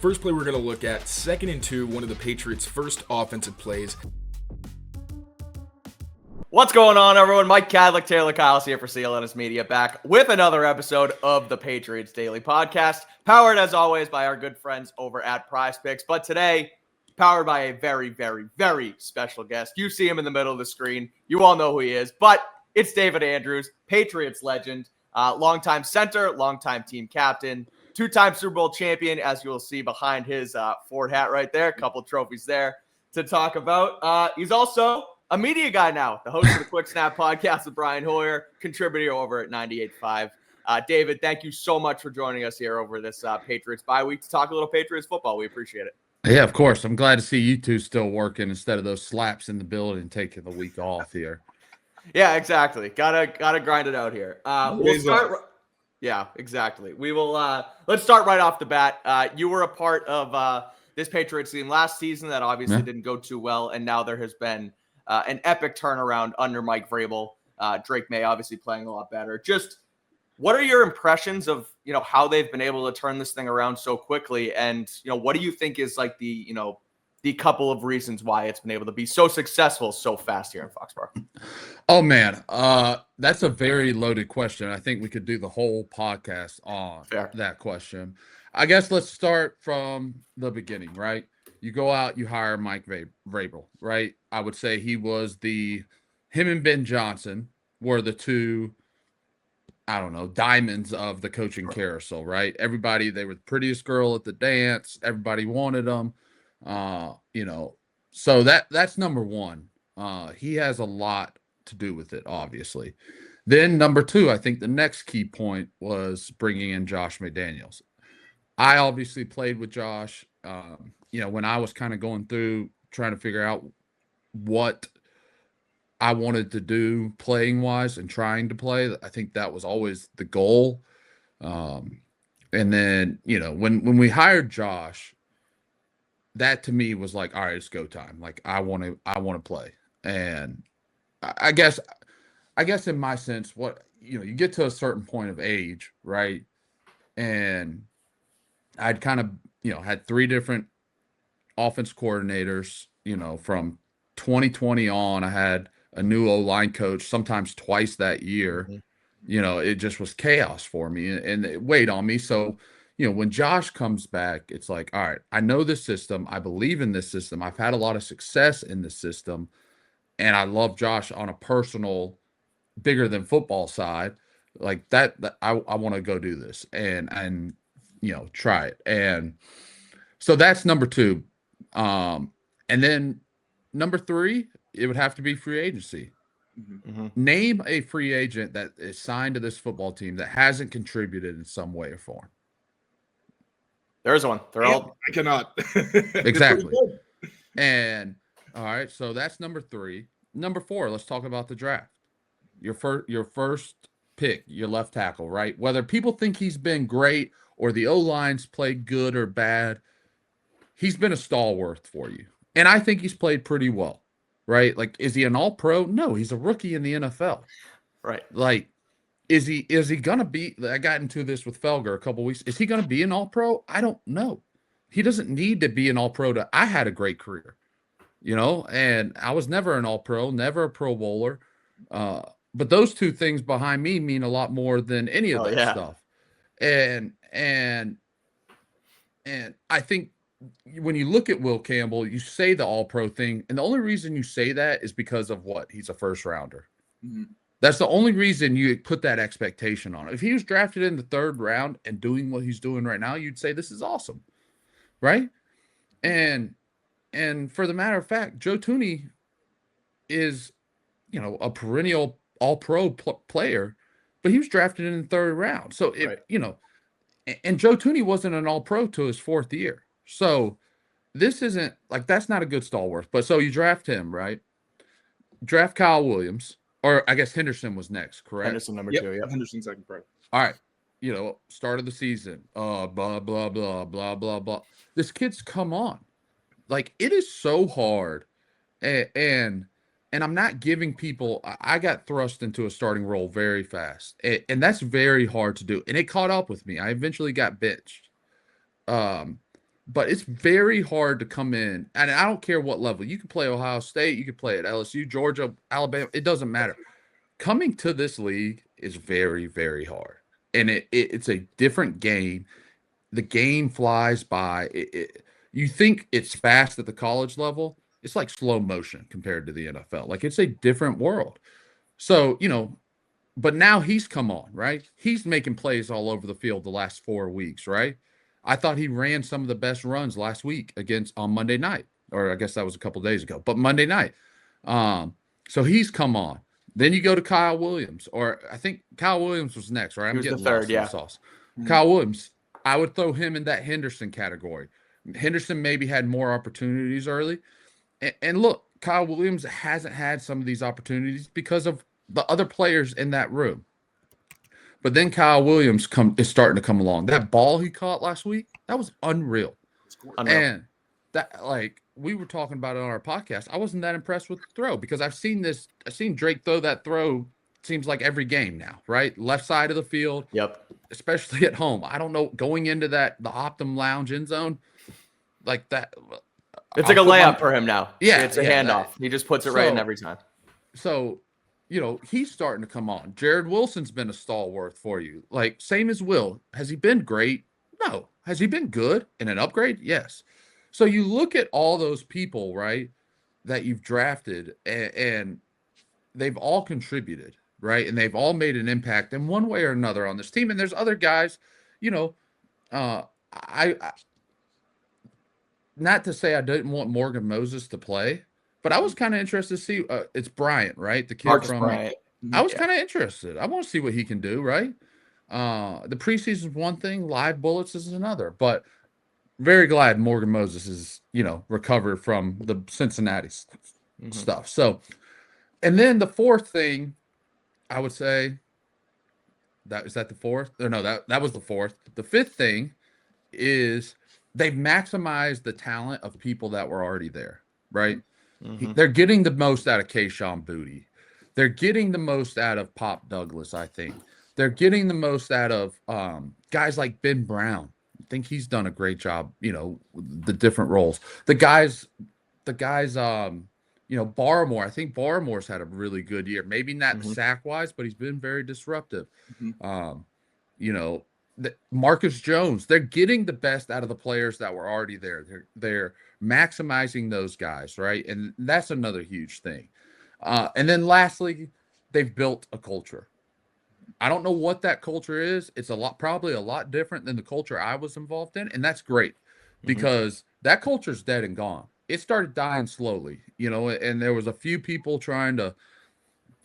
First play we're going to look at, 2nd and 2, one of the Patriots' first offensive plays. What's going on, everyone? Mike Kadlick, Taylor Kyles here for CLNS Media, back with another episode of the Patriots Daily Podcast, powered as always by our good friends over at PrizePicks. But today, powered by a very, very, very special guest. You see him in the middle of the screen. You all know who he is, but it's David Andrews, Patriots legend, longtime center, longtime team captain, two-time Super Bowl champion, as you will see behind his Ford hat right there. A couple trophies there to talk about. He's also a media guy now, the host of the Quick Snap podcast with Brian Hoyer, contributor over at 98.5. David, thank you so much for joining us here over this Patriots bye week to talk a little Patriots football. We appreciate it. Yeah, of course. I'm glad to see you two still working instead of those slaps in the building taking the week off here. Yeah, exactly. Gotta grind it out here. We'll start. Yeah, exactly. We will. Let's start right off the bat. You were a part of this Patriots team last season that obviously didn't go too well, and now there has been an epic turnaround under Mike Vrabel. Drake Maye obviously playing a lot better. Just what are your impressions of how they've been able to turn this thing around so quickly, and what do you think is like the couple of reasons why it's been able to be so successful so fast here in Foxborough? Oh man, that's a very loaded question. I think we could do the whole podcast on that question. I guess let's start from the beginning, right? You go out, you hire Mike Vrabel, right? I would say him and Ben Johnson were the two, I don't know, diamonds of the coaching carousel, right? Everybody, they were the prettiest girl at the dance. Everybody wanted them, so that's number one. He has a lot to do with it, obviously. Then number two, I think the next key point was bringing in Josh McDaniels. I obviously played with Josh, when I was kind of going through trying to figure out what I wanted to do playing wise and trying to play. I think that was always the goal. And then, when we hired Josh, that to me was like, all right, it's go time. Like I want to play. And I guess in my sense, you get to a certain point of age, right? And I'd kind of, had 3 different offense coordinators, from 2020 on. I had a new O-line coach, sometimes twice that year. It just was chaos for me and it weighed on me. So, when Josh comes back, it's like, all right, I know this system. I believe in this system. I've had a lot of success in this system. And I love Josh on a personal, bigger than football side. Like that I want to go do this and try it. And so that's number 2. And then number 3, it would have to be free agency. Name a free agent that is signed to this football team that hasn't contributed in some way or form. There's one. I cannot. Exactly. And all right, so that's number 3. Number 4, let's talk about the draft. Your first pick, your left tackle, right? Whether people think he's been great or the O-line's played good or bad, he's been a stalwart for you. And I think he's played pretty well, right? Like, is he an all-pro? No, he's a rookie in the NFL. Right. Like, is he going to be – I got into this with Felger a couple weeks. Is he going to be an all-pro? I don't know. He doesn't need to be an all-pro. I had a great career, and I was never an all-pro, never a Pro Bowler. But those 2 things behind me mean a lot more than any of that stuff. And I think when you look at Will Campbell, you say the all-pro thing, and the only reason you say that is because of what? He's a first-rounder. That's the only reason you put that expectation on it. If he was drafted in the 3rd round and doing what he's doing right now, you'd say this is awesome, right? And for the matter of fact, Joe Thuney is, a perennial all-pro player, but he was drafted in the 3rd round. So, and Joe Thuney wasn't an all-pro till his 4th year. So this isn't like, that's not a good stalwart. But so you draft him, right? Draft Kyle Williams, or I guess Henderson was next, correct? Henderson number 2. Yeah. Henderson second, correct. All right. Start of the season. Blah, blah, blah, blah, blah, blah. This kid's come on. Like, it is so hard. And I'm not giving people, I got thrust into a starting role very fast. And that's very hard to do. And it caught up with me. I eventually got benched. but it's very hard to come in. And I don't care what level. You can play Ohio State, you can play at LSU, Georgia, Alabama. It doesn't matter. Coming to this league is very, very hard. And it's a different game. The game flies by. You think it's fast at the college level. It's like slow motion compared to the NFL. Like it's a different world. So, but now he's come on, right? He's making plays all over the field the last 4 weeks, right? I thought he ran some of the best runs last week on Monday night, or I guess that was a couple days ago, but Monday night. So he's come on. Then you go to Kyle Williams, or I think Kyle Williams was next, right? He was the third, yeah. Sauce. Kyle Williams, I would throw him in that Henderson category. Henderson maybe had more opportunities early. And look, Kyle Williams hasn't had some of these opportunities because of the other players in that room. But then Kyle Williams is starting to come along. That ball he caught last week, that was unreal. And that, like we were talking about it on our podcast, I wasn't that impressed with the throw because I've seen Drake throw that throw, seems like every game now, right? Left side of the field. Yep. Especially at home. I don't know, going into the Optum Lounge end zone, like that. It's like a layup for him now. Yeah. It's a handoff. He just puts it right in every time. So, he's starting to come on. Jared Wilson's been a stalwart for you. Like, same as Will. Has he been great? No. Has he been good and an upgrade? Yes. So you look at all those people, right, that you've drafted, and they've all contributed, right? And they've all made an impact in one way or another on this team. And there's other guys, I not to say I didn't want Morgan Moses to play, but I was kind of interested to see. It's Bryant, right? The kid Marcus from Bryant. I was kind of interested. I want to see what he can do, right? The preseason is one thing, live bullets is another. But very glad Morgan Moses is, recovered from the Cincinnati stuff. So, and then the fourth thing, I would say, is that the fourth? Or no, that was the fourth. The fifth thing is they've maximized the talent of people that were already there, right? Mm-hmm. They're getting the most out of Kayshon Boutte. They're getting the most out of Pop Douglas, I think. They're getting the most out of guys like Ben Brown. I think he's done a great job, the different roles. The guys, Barmore. I think Barmore's had a really good year. Maybe not sack-wise, but he's been very disruptive. Mm-hmm. Marcus Jones, they're getting the best out of the players that were already there. They're maximizing those guys, right? And that's another huge thing. And then lastly, they've built a culture. I don't know what that culture is. It's probably a lot different than the culture I was involved in. And that's great because that culture's dead and gone. It started dying slowly, and there was a few people trying to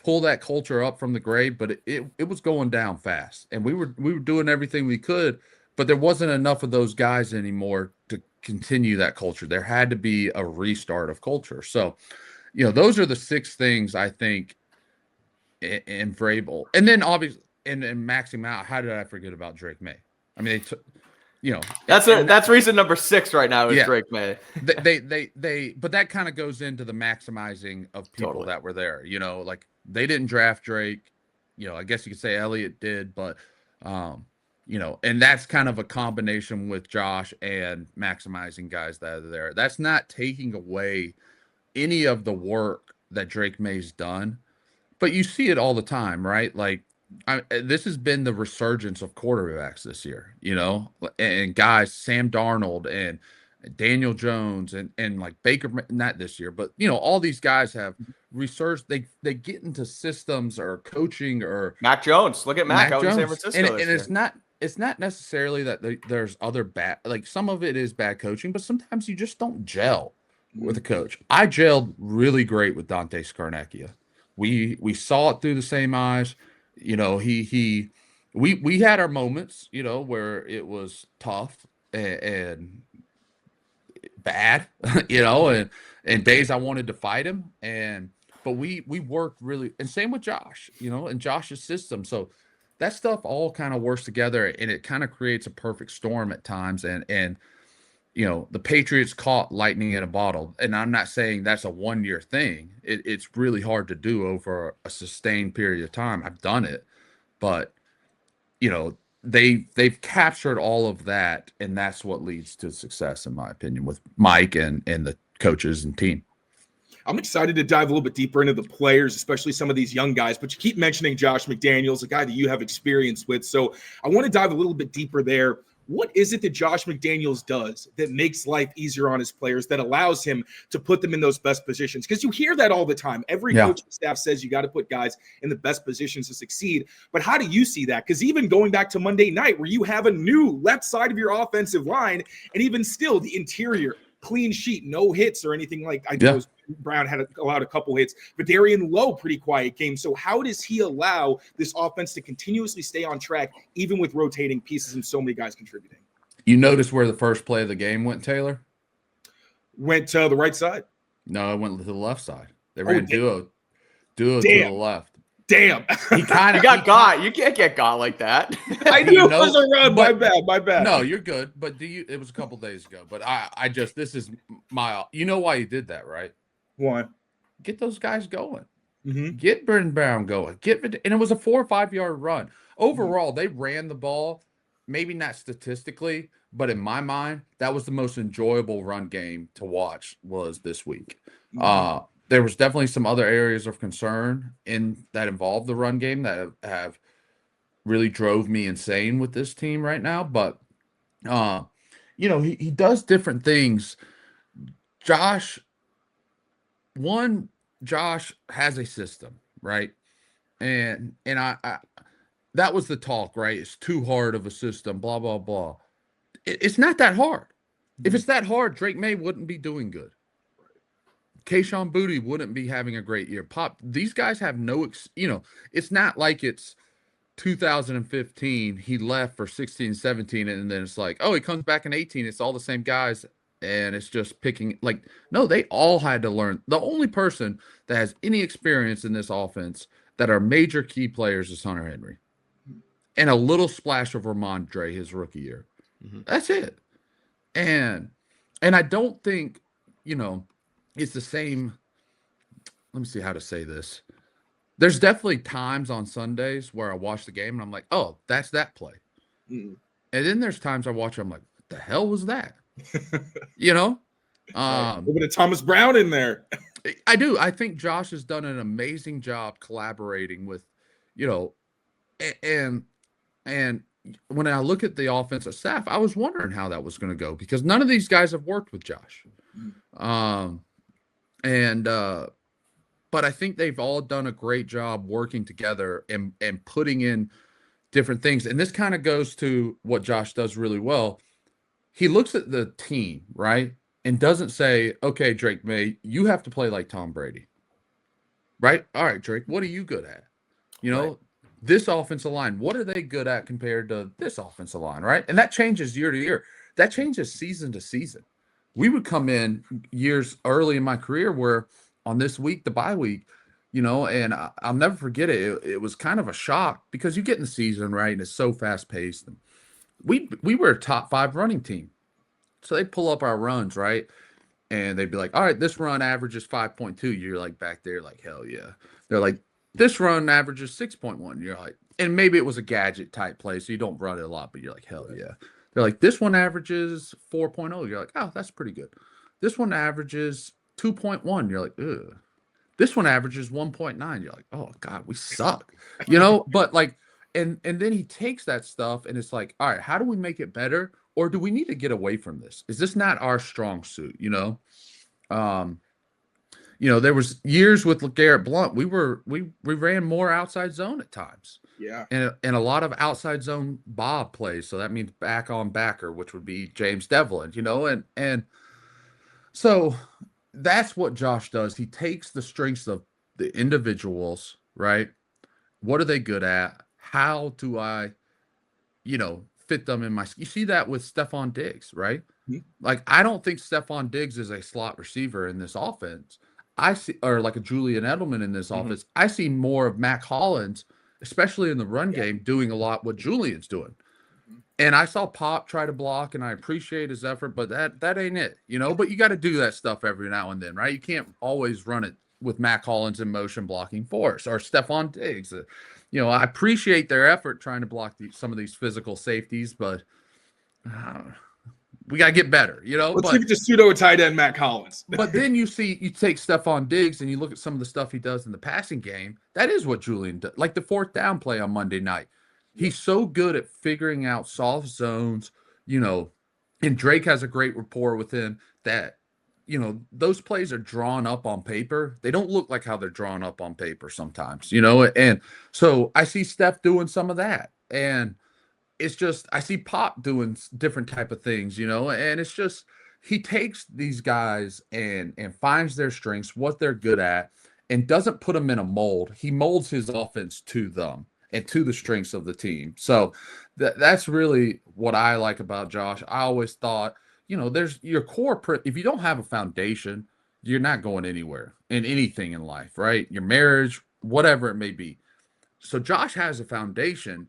pull that culture up from the grave, but it was going down fast. And we were doing everything we could, but there wasn't enough of those guys anymore to continue that culture. There had to be a restart of culture. So, those are the 6 things I think in Vrabel. And then obviously, and maxing out, how did I forget about Drake Maye? I mean, that's reason number 6 right now is Drake Maye. But that kind of goes into the maximizing of people that were there. Like they didn't draft Drake. I guess you could say Elliott did, but and that's kind of a combination with Josh and maximizing guys that are there. That's not taking away any of the work that Drake Maye's done, but you see it all the time, right? Like this has been the resurgence of quarterbacks this year, and guys, Sam Darnold and Daniel Jones and like Baker, not this year, but all these guys have resurged. They get into systems or coaching or Mac Jones. Look at Mac out in San Francisco. And it's not necessarily that there's other bad, like some of it is bad coaching, but sometimes you just don't gel with a coach. I gelled really great with Dante Scarnecchia. We saw it through the same eyes. We had our moments, where it was tough and bad, and days I wanted to fight him. But we worked really, and same with Josh, and Josh's system. So that stuff all kind of works together, and it kind of creates a perfect storm at times. And the Patriots caught lightning in a bottle. And I'm not saying that's a 1-year thing. It's really hard to do over a sustained period of time. I've done it, but they've captured all of that, and that's what leads to success, in my opinion, with Mike and the coaches and team. I'm excited to dive a little bit deeper into the players, especially some of these young guys, but you keep mentioning Josh McDaniels, a guy that you have experience with. So I want to dive a little bit deeper there. What is it that Josh McDaniels does that makes life easier on his players, that allows him to put them in those best positions? Because you hear that all the time. Every coaching staff says you got to put guys in the best positions to succeed. But how do you see that? Because even going back to Monday night, where you have a new left side of your offensive line, and even still the interior, clean sheet, no hits or anything like I know Brown had allowed a couple hits, but Darian Lowe, pretty quiet game. So how does he allow this offense to continuously stay on track, even with rotating pieces and so many guys contributing? You notice where the first play of the game went, Taylor? Went to the right side? No, it went to the left side. They ran duo Damn. to the left. Damn. He got. You can't get got like that. I knew it was a run. My bad. No, you're good. But it was a couple days ago. But this is you know why you did that, right? Why? Get those guys going. Mm-hmm. Get Brendan Brown going. And it was a 4 or 5 yard run. Overall, they ran the ball, maybe not statistically, but in my mind, that was the most enjoyable run game to watch was this week. Mm-hmm. There was definitely some other areas of concern that involved the run game that have really drove me insane with this team right now. But, he does different things. Josh has a system, right? And I that was the talk, right? It's too hard of a system, blah, blah, blah. It's not that hard. If it's that hard, Drake Maye wouldn't be doing good. Kayshon Boutte wouldn't be having a great year. These guys have it's not like it's 2015. He left for 16, 17, and then it's like, oh, he comes back in 18. It's all the same guys, and it's just picking. Like, no, they all had to learn. The only person that has any experience in this offense that are major key players is Hunter Henry. And a little splash of Ramondre his rookie year. Mm-hmm. That's it. And I don't think, it's the same. Let me see how to say this. There's definitely times on Sundays where I watch the game and I'm like, oh, that's that play. Mm-hmm. And then there's times I watch it, I'm like, what the hell was that? A bit of Thomas Brown in there. I do. I think Josh has done an amazing job collaborating with, and when I look at the offensive staff, I was wondering how that was going to go because none of these guys have worked with Josh. But I think they've all done a great job working together and putting in different things. And this kind of goes to what Josh does really well. He looks at the team, right? And doesn't say, okay, Drake Maye, you have to play like Tom Brady. Right? All right, Drake, what are you good at? Right. This offensive line, what are they good at compared to this offensive line, right? And that changes year to year. That changes season to season. We would come in years early in my career where on this week, the bye week, and I'll never forget it. It was kind of a shock because you get in the season, right? And it's so fast paced. And we were a top 5 running team. So they pull up our runs, right? And they'd be like, all right, this run averages 5.2. You're like back there, like, hell yeah. They're like, this run averages 6.1. You're like, and maybe it was a gadget type play, so you don't run it a lot, but you're like, hell yeah. They're like, this one averages 4.0. You're like, oh, that's pretty good. This one averages 2.1. You're like, ugh. This one averages 1.9. You're like, oh God, we suck. But like, and then he takes that stuff and it's like, all right, how do we make it better? Or do we need to get away from this? Is this not our strong suit? There was years with LeGarrette Blount. We ran more outside zone at times. Yeah. And a lot of outside zone Bob plays. So that means back on backer, which would be James Devlin, and so that's what Josh does. He takes the strengths of the individuals, right? What are they good at? How do I, fit them in you see that with Stephon Diggs, right? Mm-hmm. Like, I don't think Stephon Diggs is a slot receiver in this offense. I see, or like a Julian Edelman in this offense. I see more of Mac Hollins, especially in the run game, doing a lot what Julian's doing. And I saw Pop try to block, and I appreciate his effort, but that ain't it, But you got to do that stuff every now and then, right? You can't always run it with Mac Hollins in motion blocking for us or Stephon Diggs. I appreciate their effort trying to block some of these physical safeties, but we got to get better, Let's give it to pseudo tight end Matt Collins. But then you take Stephon Diggs and you look at some of the stuff he does in the passing game. That is what Julian does. Like the 4th down play on Monday night. He's so good at figuring out soft zones, and Drake has a great rapport with him that, those plays are drawn up on paper. They don't look like how they're drawn up on paper sometimes, and so I see Steph doing some of that. And it's just, I see Pop doing different type of things, and it's just, he takes these guys and finds their strengths, what they're good at, and doesn't put them in a mold. He molds his offense to them and to the strengths of the team. So that's really what I like about Josh. I always thought, there's your core. If you don't have a foundation, you're not going anywhere in anything in life, right? Your marriage, whatever it may be. So Josh has a foundation,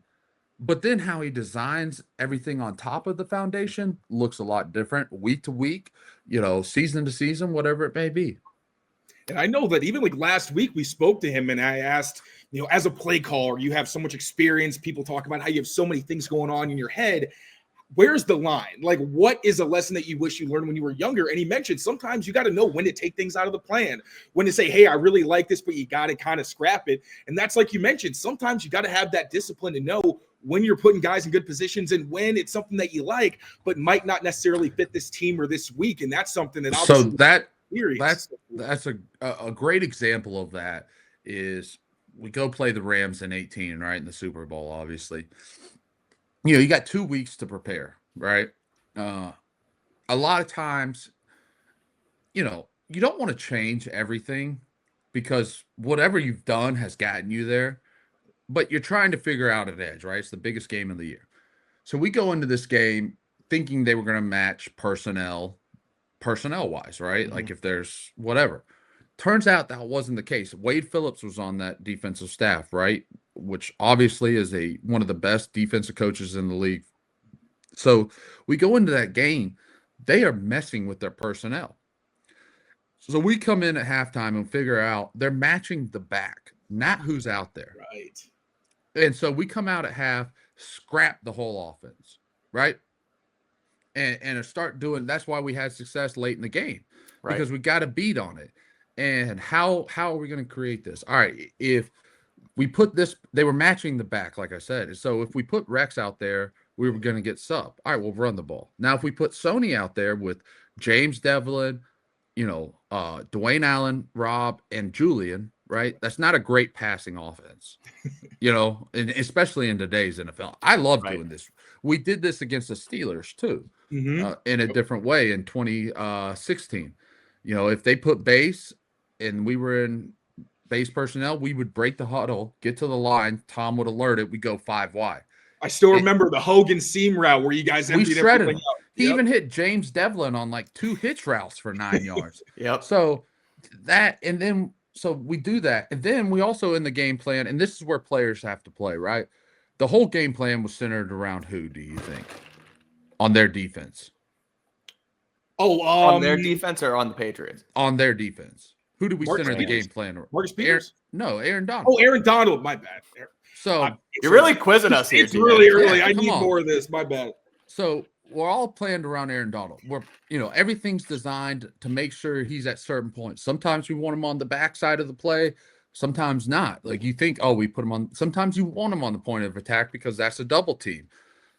but then how he designs everything on top of the foundation looks a lot different week to week, season to season, whatever it may be. And I know that even like last week we spoke to him and I asked, as a play caller, you have so much experience. People talk about how you have so many things going on in your head. Where's the line? Like, what is a lesson that you wish you learned when you were younger? And he mentioned sometimes you got to know when to take things out of the plan, when to say, hey, I really like this, but you got to kind of scrap it. And that's like you mentioned, sometimes you got to have that discipline to know when you're putting guys in good positions and when it's something that you like, but might not necessarily fit this team or this week. And that's something that that's a great example of that is we go play the Rams in 18, right? In the Super Bowl, obviously. You got 2 weeks to prepare, right? A lot of times, you don't want to change everything because whatever you've done has gotten you there, but you're trying to figure out an edge, right? It's the biggest game of the year. So we go into this game thinking they were going to match personnel-wise, right? Mm-hmm. Like if there's whatever. Turns out that wasn't the case. Wade Phillips was on that defensive staff, right? Which obviously is one of the best defensive coaches in the league. So we go into that game, they are messing with their personnel. So we come in at halftime and figure out they're matching the back, not who's out there. Right. And so we come out at half, scrap the whole offense, right? And start doing, that's why we had success late in the game, right? Because we got a beat on it. And how are we going to create this? All right, if we put this, they were matching the back, like I said. So if we put Rex out there, we were going to get sub. All right, we'll run the ball. Now, if we put Sony out there with James Devlin, Dwayne Allen, Rob, and Julian, right? That's not a great passing offense, and especially in today's NFL. I love doing this. We did this against the Steelers too, in a different way in 2016. If they put base and we were in base personnel, we would break the huddle, get to the line. Tom would alert it. We go 5 wide. I still remember the Hogan seam route where you guys emptied everything out. He even hit James Devlin on like 2 hitch routes for 9 yards. Yep. So we do that. And then we also in the game plan, and this is where players have to play, right? The whole game plan was centered around who, do you think? On their defense. On their defense or on the Patriots? On their defense. Who do we center the game plan around? Marcus Peters? Aaron Donald. Oh, Aaron Donald. My bad. So you're really quizzing us here. It's really early. I need more of this. My bad. So we're all planned around Aaron Donald. Everything's designed to make sure he's at certain points. Sometimes we want him on the backside of the play. Sometimes not. Like you think, we put him on. Sometimes you want him on the point of attack because that's a double team.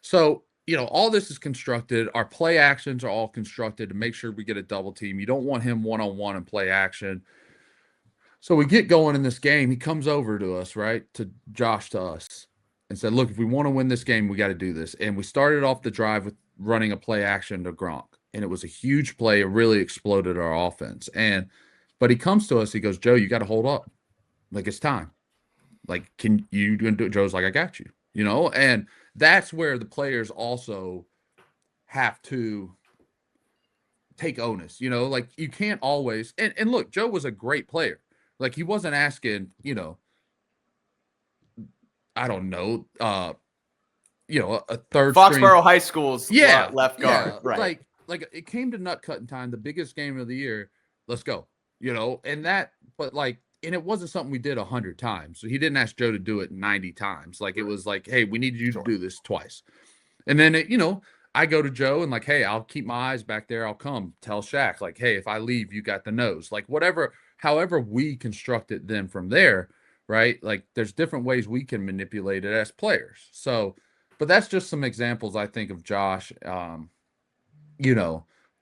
So, all this is constructed. Our play actions are all constructed to make sure we get a double team. You don't want him one-on-one in play action. So we get going in this game. He comes over to us, right, to Josh, to us, and said, look, if we want to win this game, we got to do this. And we started off the drive with running a play action to Gronk. And it was a huge play. It really exploded our offense. But he comes to us. He goes, Joe, you got to hold up. Like, it's time. Like, can you do it? Joe's like, I got you, and that's where the players also have to take onus, like you can't always, and look, Joe was a great player. Like he wasn't asking, I don't know, a third Foxborough string. High School's left guard. Right. Like it came to nut cutting time, the biggest game of the year. Let's go, and that, but like and it wasn't something we did 100 times. So he didn't ask Joe to do it 90 times. Like, it was like, hey, we need you to do this twice. And then, I go to Joe and like, hey, I'll keep my eyes back there. I'll come tell Shaq, like, hey, if I leave, you got the nose. Like, however we construct it then from there, right? Like, there's different ways we can manipulate it as players. So, but that's just some examples, I think, of Josh,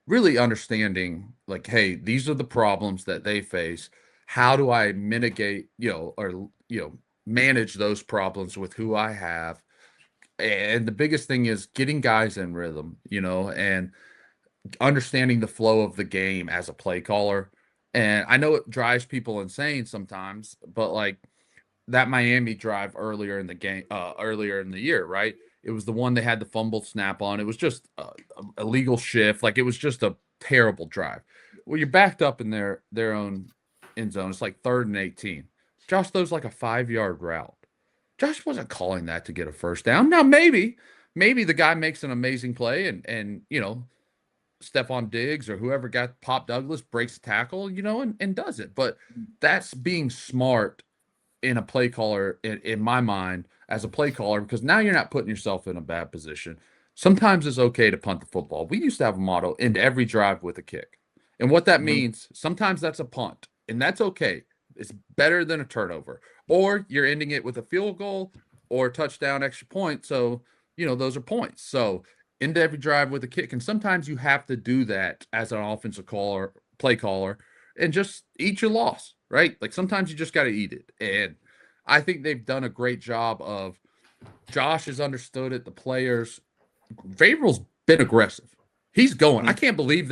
really understanding, like, hey, these are the problems that they face. How do I mitigate, manage those problems with who I have? And the biggest thing is getting guys in rhythm, and understanding the flow of the game as a play caller. And I know it drives people insane sometimes, but like that Miami drive earlier in the game, earlier in the year, right? It was the one they had the fumble snap on. It was just a legal shift. Like, it was just a terrible drive. Well, you're backed up in their own end zone. It's like 3rd and 18. Josh throws like a 5-yard route. Josh wasn't calling that to get a first down. Now, maybe the guy makes an amazing play and Stephon Diggs or whoever got Pop Douglas breaks a tackle, and does it. But that's being smart in a play caller, in my mind, as a play caller, because now you're not putting yourself in a bad position. Sometimes it's okay to punt the football. We used to have a motto: end every drive with a kick. And what that means, sometimes that's a punt, and that's okay. It's better than a turnover. Or you're ending it with a field goal or a touchdown, extra point. So, those are points. So end every drive with a kick. And sometimes you have to do that as an offensive caller, play caller, and just eat your loss, right? Like, sometimes you just got to eat it. And I think they've done a great job of, Josh has understood it. The players, Vrabel's been aggressive. He's going. I can believe,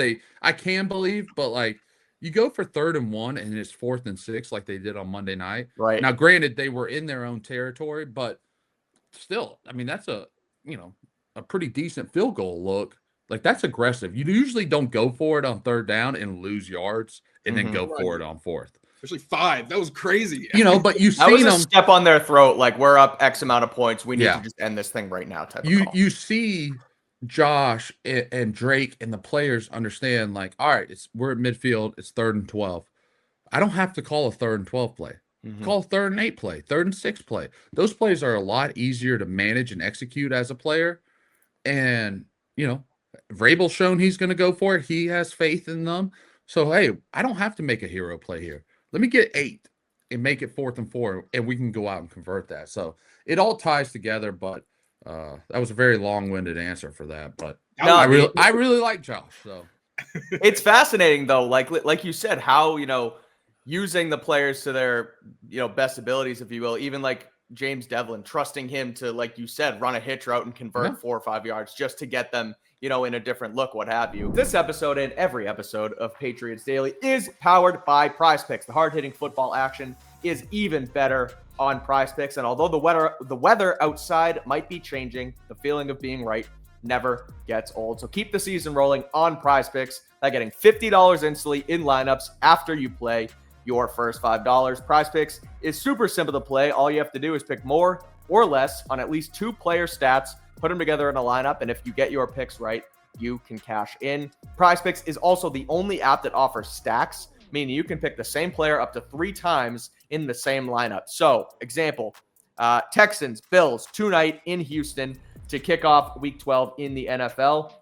but like, you go for 3rd and 1 and it's 4th and 6 like they did on Monday night. Right. Now, granted, they were in their own territory, but still, I mean, that's a pretty decent field goal look. Like, that's aggressive. You usually don't go for it on 3rd down and lose yards and then go for it on 4th. Especially 5. That was crazy. But you've that seen was a them step on their throat. Like, we're up X amount of points. We need to just end this thing right now. Type of call. You see Josh and Drake and the players understand, like, all right, we're at midfield. It's 3rd and 12. I don't have to call a 3rd and 12 play. Call 3rd and 8 play, 3rd and 6 play. Those plays are a lot easier to manage and execute as a player. And, Vrabel's shown he's going to go for it. He has faith in them. So, hey, I don't have to make a hero play here. Let me get 8 and make it 4th and 4, and we can go out and convert that. So it all ties together, but that was a very long-winded answer for that. But No, I really like Josh. So it's fascinating, though, like you said, how, using the players to their, best abilities, if you will, even like James Devlin, trusting him to, like you said, run a hitch route and convert 4 or 5 yards just to get them, in a different look, what have you. This episode and every episode of Patriots Daily is powered by PrizePicks. The hard-hitting football action is even better on PrizePicks. And although the weather outside might be changing, the feeling of being right never gets old. So keep the season rolling on PrizePicks by getting $50 instantly in lineups after you play your first $5. PrizePicks is super simple to play. All you have to do is pick more or less on at least 2 player stats, put them together in a lineup, and if you get your picks right, you can cash in. PrizePicks is also the only app that offers stacks, meaning you can pick the same player up to 3 times in the same lineup. So, example, Texans, Bills, tonight in Houston to kick off Week 12 in the NFL.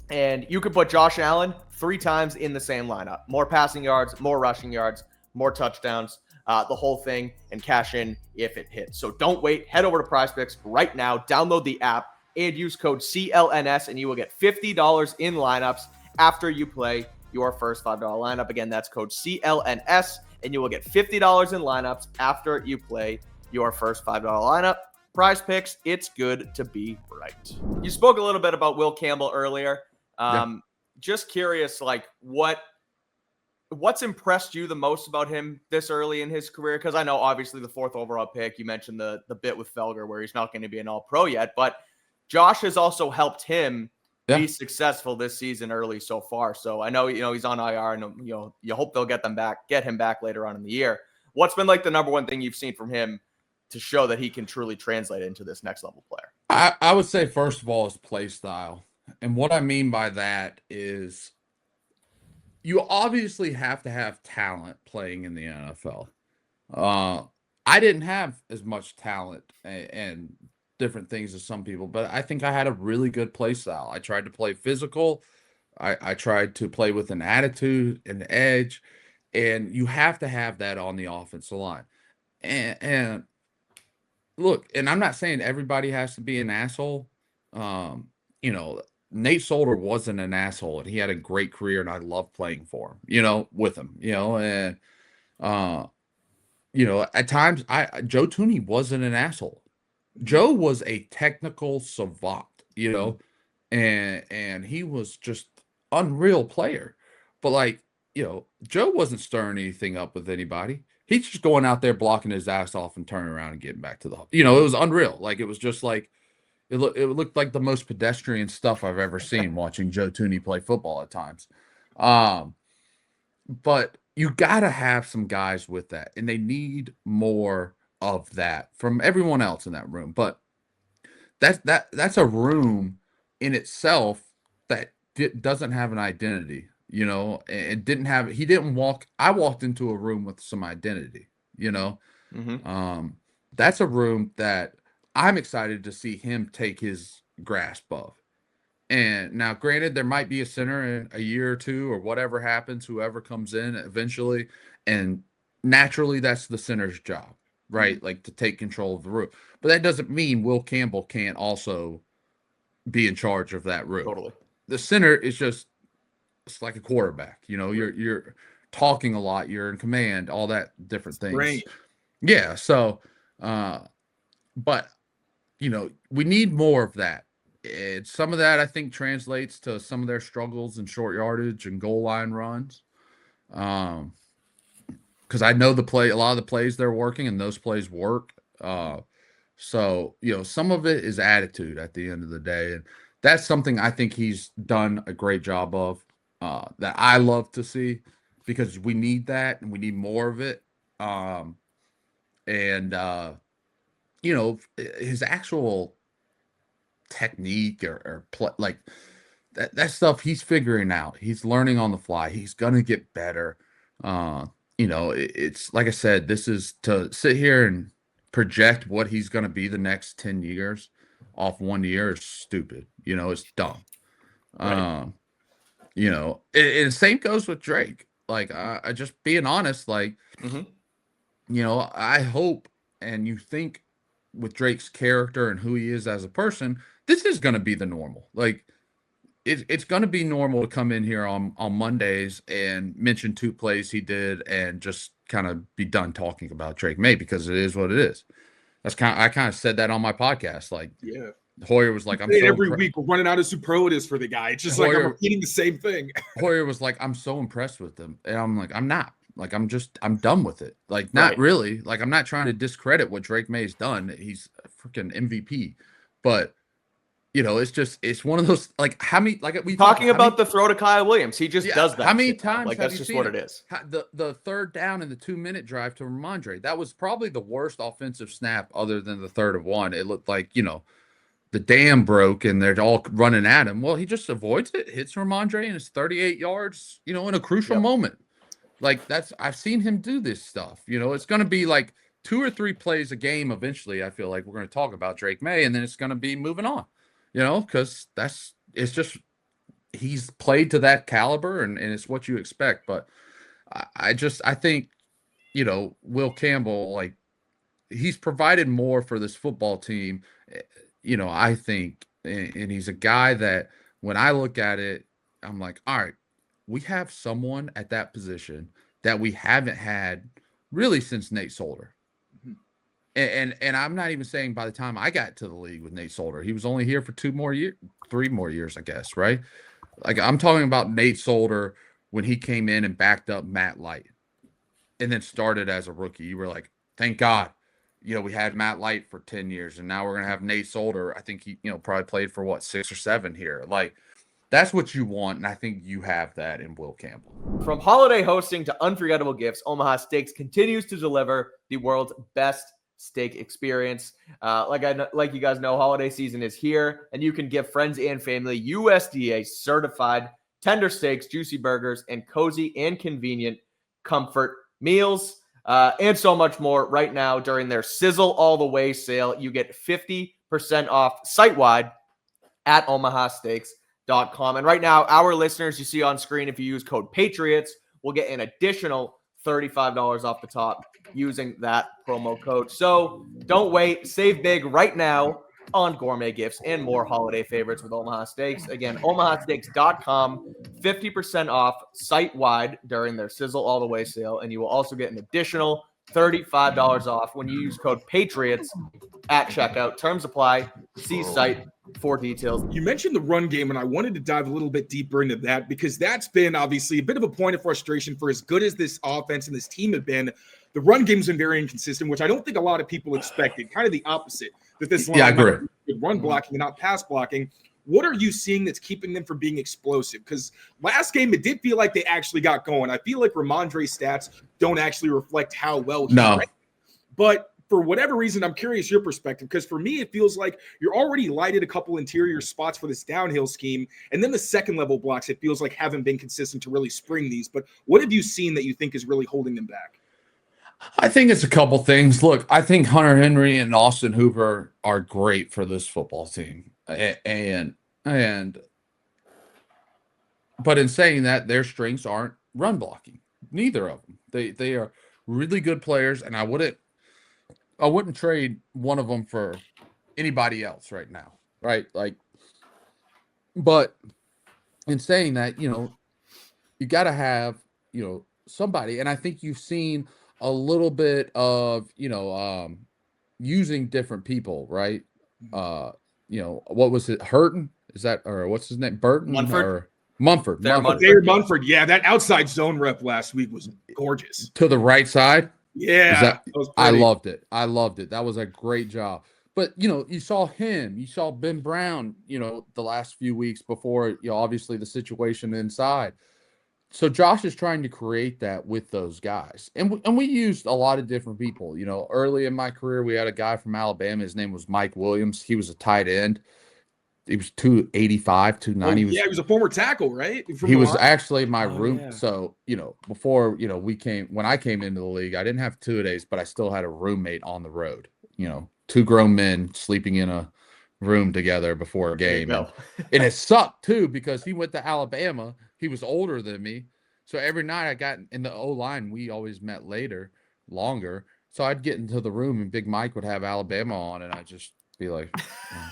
And you could put Josh Allen 3 times in the same lineup. More passing yards, more rushing yards, more touchdowns, the whole thing, and cash in if it hits. So don't wait. Head over to PrizePicks right now. Download the app and use code CLNS, and you will get $50 in lineups after you play your first $5 lineup. Again, that's code CLNS, and you will get $50 in lineups after you play your first $5 lineup. PrizePicks, it's good to be right. You spoke a little bit about Will Campbell earlier. Just curious, like, what's impressed you the most about him this early in his career? Because I know, obviously, the 4th overall pick, you mentioned the bit with Felger where he's not going to be an all-pro yet, but Josh has also helped him be successful this season early so far. So I know, he's on IR, and, you hope they'll get him back later on in the year. What's been like the number one thing you've seen from him to show that he can truly translate into this next level player? I would say, first of all, his play style. And what I mean by that is, you obviously have to have talent playing in the NFL. I didn't have as much talent and different things as some people, but I think I had a really good play style. I tried to play physical. I tried to play with an attitude, an edge, and you have to have that on the offensive line. And look, and I'm not saying everybody has to be an asshole. You know, Nate Solder wasn't an asshole, and he had a great career, and I love playing for him, with him, and uh, at times Joe Tooney wasn't an asshole. Joe was a technical savant, and he was just unreal player. But Joe wasn't stirring anything up with anybody. He's just going out there blocking his ass off and turning around and getting back to it was unreal. Like it was just like it looked like the most pedestrian stuff I've ever seen watching Joe Tooney play football at times. But you gotta have some guys with that, and they need more of that from everyone else in that room. But that's a room in itself that doesn't have an identity, and didn't have. He didn't walk. I walked into a room with some identity, Mm-hmm. That's a room that I'm excited to see him take his grasp of. And now, granted, there might be a center in a year or two or whatever happens, whoever comes in eventually. And naturally, that's the center's job, right? Mm-hmm. Like to take control of the room. But that doesn't mean Will Campbell can't also be in charge of that room. Totally. The center is it's like a quarterback. You're talking a lot, you're in command, all that different things. Right. Yeah. So, but, we need more of that. Some of that I think translates to some of their struggles in short yardage and goal line runs. Because I know a lot of the plays they're working, and those plays work. So some of it is attitude at the end of the day, and that's something I think he's done a great job of. That I love to see, because we need that and we need more of it. His actual technique or play, like that stuff he's figuring out. He's learning on the fly. He's gonna get better. It's like I said, this is to sit here and project what he's gonna be the next 10 years off 1 year is stupid. It's dumb. Right. And same goes with Drake. Like I just being honest, like Mm-hmm. I hope and you think with Drake's character and who he is as a person, this is going to be the normal. Like it's going to be normal to come in here on Mondays and mention 2 plays he did and just kind of be done talking about Drake Maye, because it is what it is. I kind of said that on my podcast. Like, Yeah. Hoyer was like, Every week we're running out of superlatives for the guy. It's just like I'm repeating the same thing. Hoyer was like, I'm so impressed with him. And I'm like, I'm not. Like, I'm done with it. Like, not really. Like, I'm not trying to discredit what Drake Maye's done. He's a freaking MVP. But, it's one of those, like, how many, like, we talking about the throw to Kyle Williams. He just does that. How many times like, that's just what it is. The third down and the 2-minute drive to Ramondre, that was probably the worst offensive snap other than the 3rd and 1. It looked like, the dam broke and they're all running at him. Well, he just avoids it, hits Ramondre, and it's 38 yards, in a crucial moment. Like, I've seen him do this stuff. It's going to be like 2 or 3 plays a game eventually. I feel like we're going to talk about Drake Maye, and then it's going to be moving on, because it's just he's played to that caliber, and it's what you expect. But I think, Will Campbell, like, he's provided more for this football team, I think, and he's a guy that when I look at it, I'm like, all right, we have someone at that position that we haven't had really since Nate Solder. And I'm not even saying by the time I got to the league with Nate Solder, he was only here for 3 more years, I guess, right? Like, I'm talking about Nate Solder when he came in and backed up Matt Light and then started as a rookie. You were like, thank God, we had Matt Light for 10 years, and now we're going to have Nate Solder. I think he, probably played for 6 or 7 here. Like, that's what you want, and I think you have that in Will Campbell. From holiday hosting to unforgettable gifts, Omaha Steaks continues to deliver the world's best steak experience. Like you guys know, holiday season is here, and you can give friends and family USDA certified tender steaks, juicy burgers, and cozy and convenient comfort meals. and so much more right now during their Sizzle All the Way sale. You get 50% off site-wide at omahasteaks.com. And right now, our listeners you see on screen, if you use code Patriots, will get an additional $35 off the top using that promo code. So don't wait. Save big right now on gourmet gifts and more holiday favorites with Omaha Steaks. Again, omahasteaks.com, 50% off site-wide during their Sizzle All the Way sale. And you will also get an additional $35 off when you use code Patriots at checkout. Terms apply. See site for details. You mentioned the run game, and I wanted to dive a little bit deeper into that because that's been obviously a bit of a point of frustration for as good as this offense and this team have been. The run game's been very inconsistent, which I don't think a lot of people expected. Kind of the opposite, that this line might be run blocking and not pass blocking. What are you seeing that's keeping them from being explosive? Because last game, it did feel like they actually got going. I feel like Ramondre's stats don't actually reflect how well he ran. But for whatever reason, I'm curious your perspective, because for me, it feels like you're already lighted a couple interior spots for this downhill scheme. And then the second level blocks, it feels like haven't been consistent to really spring these. But what have you seen that you think is really holding them back? I think it's a couple things. Look, I think Hunter Henry and Austin Hooper are great for this football team. But in saying that, their strengths aren't run blocking. Neither of them. They are really good players, and I wouldn't trade one of them for anybody else right now, right? But in saying that, you got to have, somebody, and I think you've seen a little bit of, using different people, right? What was it? Hurton? Is that, or what's his name? Burton? Mumford? David Munford. Yeah, that outside zone rep last week was gorgeous. To the right side? Yeah. I loved it. That was a great job. But, you saw him. You saw Ben Brown, the last few weeks before, obviously the situation inside. So Josh is trying to create that with those guys. And we used a lot of different people. Early in my career, we had a guy from Alabama. His name was Mike Williams. He was a tight end. He was 285, 290. He was a former tackle, right? He was actually my room. Yeah. So, before, when I came into the league, I didn't have two-a-days, but I still had a roommate on the road. Two grown men sleeping in a room together before a game. And it sucked too, because he went to Alabama. He was older than me. So every night I got in the O-line, we always met longer. So I'd get into the room and Big Mike would have Alabama on, and I'd just be like,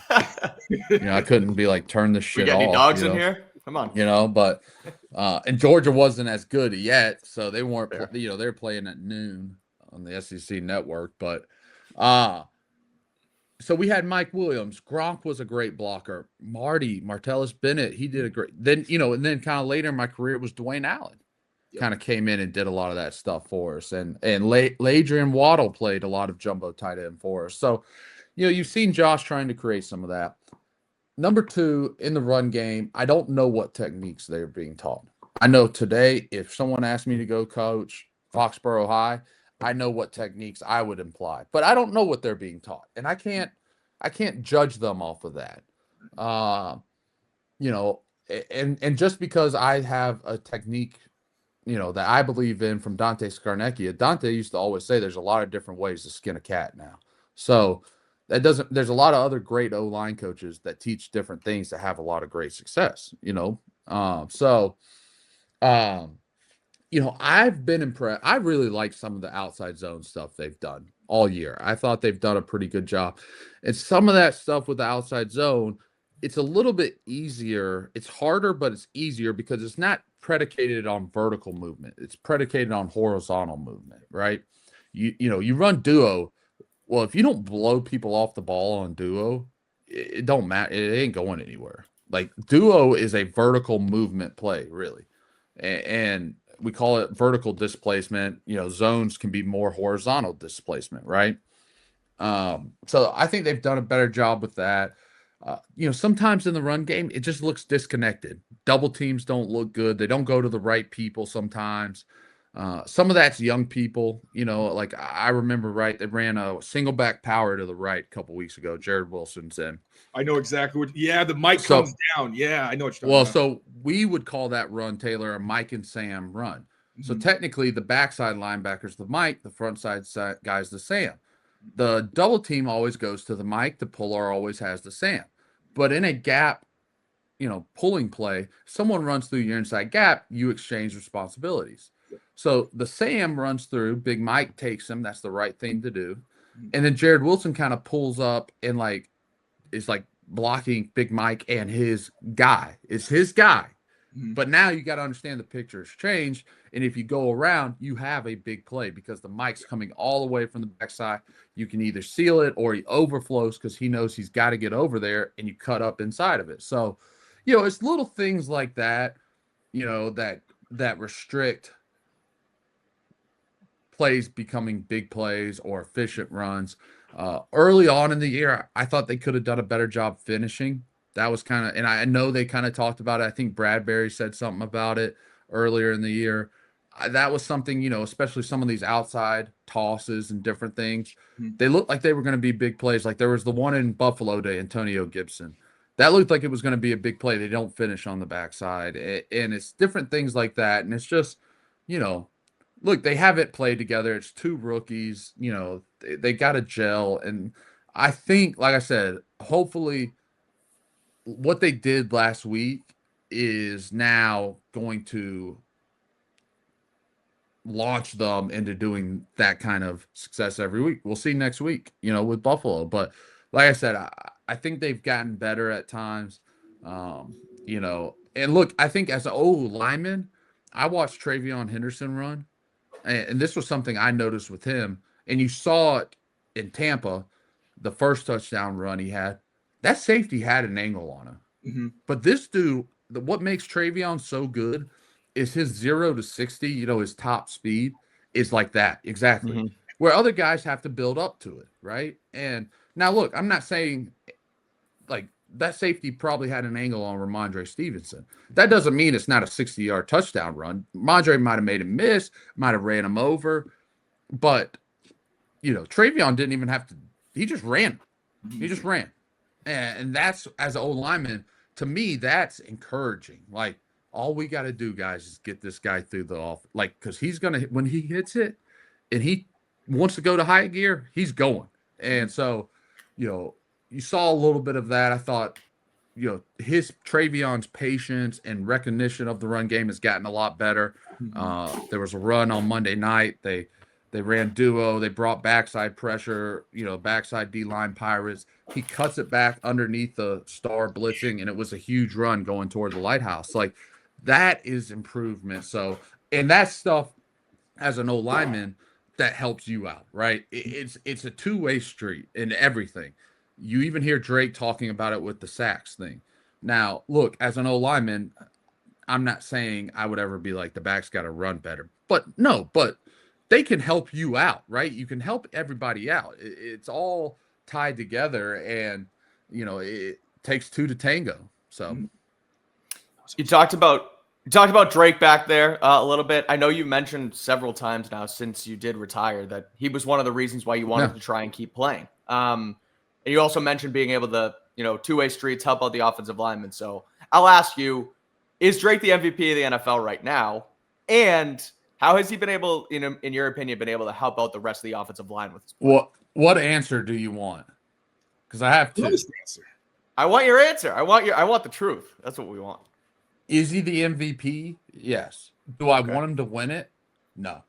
I couldn't be like, turn this shit off. We got any dogs in here? Come on. But and Georgia wasn't as good yet, so they weren't, they're playing at noon on the SEC network. But so we had Mike Williams. Gronk was a great blocker. Martellus Bennett, he did a great. Then, and then kind of later in my career, it was Dwayne Allen. Kind of came in and did a lot of that stuff for us. And Ladrian Waddle played a lot of jumbo tight end for us. So, you've seen Josh trying to create some of that. Number two, in the run game, I don't know what techniques they're being taught. I know today, if someone asked me to go coach Foxborough High, I know what techniques I would imply, but I don't know what they're being taught, and I can't judge them off of that. And just because I have a technique, that I believe in from Dante Scarnecchia, Dante used to always say there's a lot of different ways to skin a cat now. So there's a lot of other great O-line coaches that teach different things that have a lot of great success, I've been impressed. I really like some of the outside zone stuff they've done all year. I thought they've done a pretty good job. And some of that stuff with the outside zone, it's a little bit easier. It's harder, but it's easier because it's not predicated on vertical movement. It's predicated on horizontal movement, right? You run duo. Well, if you don't blow people off the ball on duo, it don't matter. It ain't going anywhere. Like, duo is a vertical movement play, really. And we call it vertical displacement. Zones can be more horizontal displacement, right? So I think they've done a better job with that. Sometimes in the run game, it just looks disconnected. Double teams don't look good. They don't go to the right people sometimes. Some of that's young people, like I remember, right, they ran a single back power to the right a couple weeks ago. Jared Wilson's in. I know exactly what. Yeah, the mic comes down. Yeah, I know what you're talking about. So we would call that run, Taylor, a Mike and Sam run. So technically, the backside linebacker's the Mike, the front side guy's the Sam. The double team always goes to the Mike. The puller always has the Sam. But in a gap, pulling play, someone runs through your inside gap, you exchange responsibilities. So the Sam runs through, Big Mike takes him. That's the right thing to do. And then Jared Wilson kind of pulls up and is blocking Big Mike and his guy. It's his guy. But now you got to understand the picture has changed. And if you go around, you have a big play because the Mike's coming all the way from the backside. You can either seal it or he overflows because he knows he's got to get over there and you cut up inside of it. So, it's little things like that, that restrict plays becoming big plays or efficient runs. Early on in the year, I thought they could have done a better job finishing. That was and I know they kind of talked about it. I think Bradbury said something about it earlier in the year. That was something, especially some of these outside tosses and different things. They looked like they were going to be big plays. Like there was the one in Buffalo to Antonio Gibson. That looked like it was going to be a big play. They don't finish on the backside. And it's different things like that. And it's just, look, they haven't played together. It's two rookies. They got to gel. And I think, like I said, hopefully what they did last week is now going to launch them into doing that kind of success every week. We'll see next week, with Buffalo. But like I said, I think they've gotten better at times. And look, I think as an old lineman, I watched Travion Henderson run. And this was something I noticed with him. And you saw it in Tampa, the first touchdown run he had. That safety had an angle on him. But this dude, what makes Travion so good is his 0 to 60, his top speed is like that. Exactly. Where other guys have to build up to it, right? And now, look, I'm not saying that safety probably had an angle on Ramondre Stevenson. That doesn't mean it's not a 60-yard touchdown run. Ramondre might have made him miss, might have ran him over. But, Travion didn't even have to – he just ran. He just ran. And that's, as an old lineman, to me, that's encouraging. Like, all we got to do, guys, is get this guy through the off. Like, because he's going to, when he hits it and he wants to go to high gear, he's going. And so, you saw a little bit of that. I thought, his Travion's patience and recognition of the run game has gotten a lot better. There was a run on Monday night. They ran duo. They brought backside pressure, backside D-line Pirates. He cuts it back underneath the star blitzing, and it was a huge run going toward the lighthouse. Like, that is improvement. So, and that stuff, as an old lineman, that helps you out, right? It's a two-way street in everything. You even hear Drake talking about it with the sacks thing. Now, look, as an old lineman, I'm not saying I would ever be like, the back's got to run better. But they can help you out, right? You can help everybody out. It's all tied together, and it takes two to tango. So you talked about Drake back there a little bit. I know you mentioned several times now since you did retire that he was one of the reasons why you wanted to try and keep playing. And you also mentioned being able to, two-way streets help out the offensive linemen. So I'll ask you, is Drake the MVP of the NFL right now? And how has he been able, in your opinion, been able to help out the rest of the offensive line with his play? What answer do you want? Because I have two. I want your answer. I want the truth. That's what we want. Is he the MVP? Yes. Do I want him to win it? No.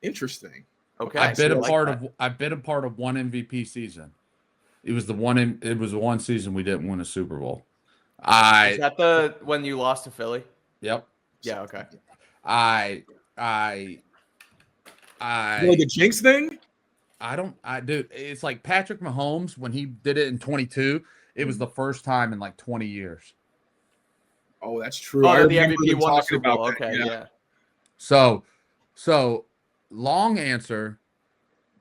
Interesting. Okay. I've been a part of one MVP season. It was one season we didn't win a Super Bowl. Is that when you lost to Philly? Yep. Yeah, okay. The jinx thing? Dude, it's like Patrick Mahomes when he did it in 22. It was the first time in like 20 years. Oh, that's true. Oh, the MVP won the Super Bowl. Okay, yeah. So long answer,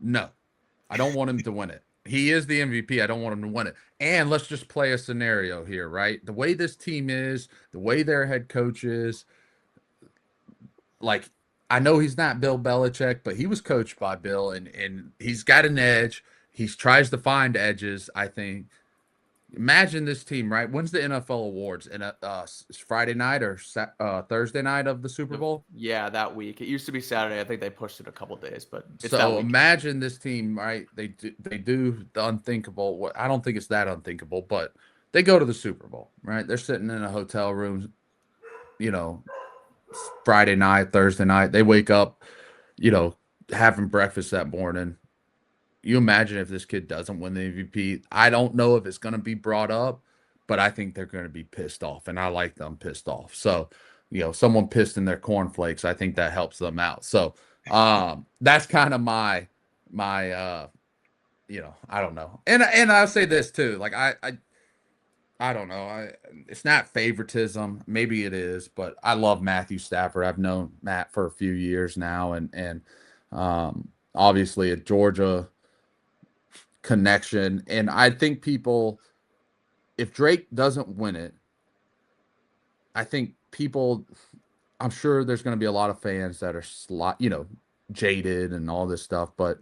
no. I don't want him to win it. He is the MVP. I don't want him to win it. And let's just play a scenario here, right? The way this team is, the way their head coach is, like, I know he's not Bill Belichick, but he was coached by Bill, and he's got an edge. He tries to find edges, I think. Imagine this team, right? When's the NFL awards? And Friday night or Thursday night of the Super Bowl? Yeah, that week. It used to be Saturday. I think they pushed it a couple days, but it's that So week. imagine this team, right? They do the unthinkable. What I don't think it's that unthinkable, but they go to the Super Bowl, right? They're sitting in a hotel room, Friday night, Thursday night. They wake up, having breakfast that morning. You imagine if this kid doesn't win the MVP. I don't know if it's going to be brought up, but I think they're going to be pissed off, and I like them pissed off. So, someone pissed in their cornflakes, I think that helps them out. So, that's kind of my I don't know. And I'll say this too. Like I don't know. It's not favoritism. Maybe it is, but I love Matthew Stafford. I've known Matt for a few years now, and obviously a Georgia connection. And I think people, if Drake doesn't win it, I think I'm sure there's going to be a lot of fans that are jaded and all this stuff, but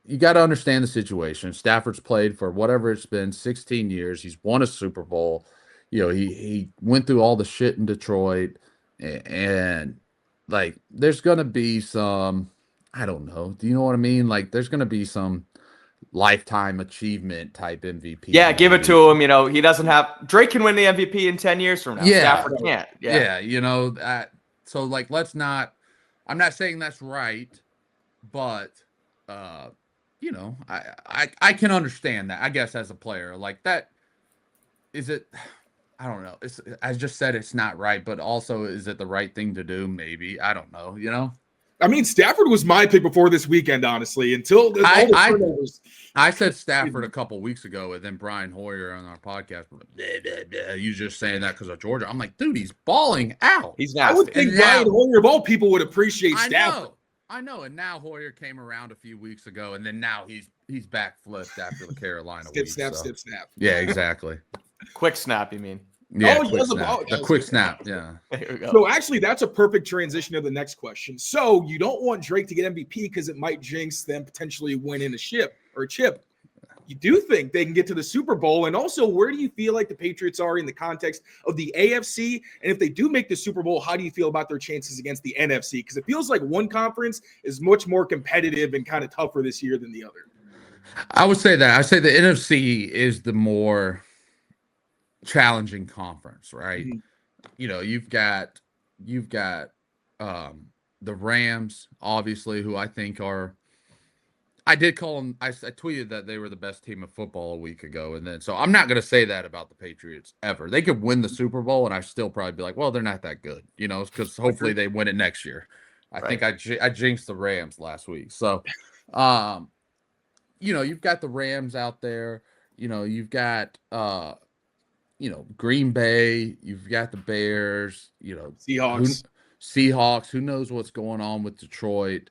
you got to understand the situation. Stafford's played for whatever it's been, 16 years. He's won a Super Bowl. He went through all the shit in Detroit, and like there's going to be some, I don't know. Do you know what I mean? Like there's going to be some lifetime achievement type MVP. Yeah, give it to him. He doesn't have Drake can win the MVP in 10 years from now. Yeah. Stafford can't. Yeah. So like, I'm not saying that's right, but I can understand that, I guess, as a player. Like that, is it? I don't know. I just said it's not right, but also, is it the right thing to do? Maybe. I don't know. I mean, Stafford was my pick before this weekend, honestly, until all the turnovers. I said Stafford a couple weeks ago, and then Brian Hoyer on our podcast, you just saying that because of Georgia. I'm like, dude, he's balling out. He's nasty. I would think Brian Hoyer, of all people, would appreciate Stafford. I know, and now Hoyer came around a few weeks ago, and then now he's back flipped after the Carolina week. Snap. Yeah, exactly. Quick snap, you mean? Yeah, the quick snap. Yeah. There we go. So actually, that's a perfect transition to the next question. So you don't want Drake to get MVP because it might jinx them potentially winning a chip. You do think they can get to the Super Bowl? And also, where do you feel like the Patriots are in the context of the AFC? And if they do make the Super Bowl, how do you feel about their chances against the NFC? Because it feels like one conference is much more competitive and kind of tougher this year than the other. I would say that. I say the NFC is the more challenging conference, right? Mm-hmm. You've got the Rams, obviously, who I think are. I did call them. I tweeted that they were the best team of football a week ago, and then so I'm not going to say that about the Patriots ever. They could win the Super Bowl, and I still probably be like, well, they're not that good, because hopefully they win it next year. I think I jinxed the Rams last week, so you've got the Rams out there. You've got Green Bay. You've got the Bears. Seahawks. Who knows what's going on with Detroit?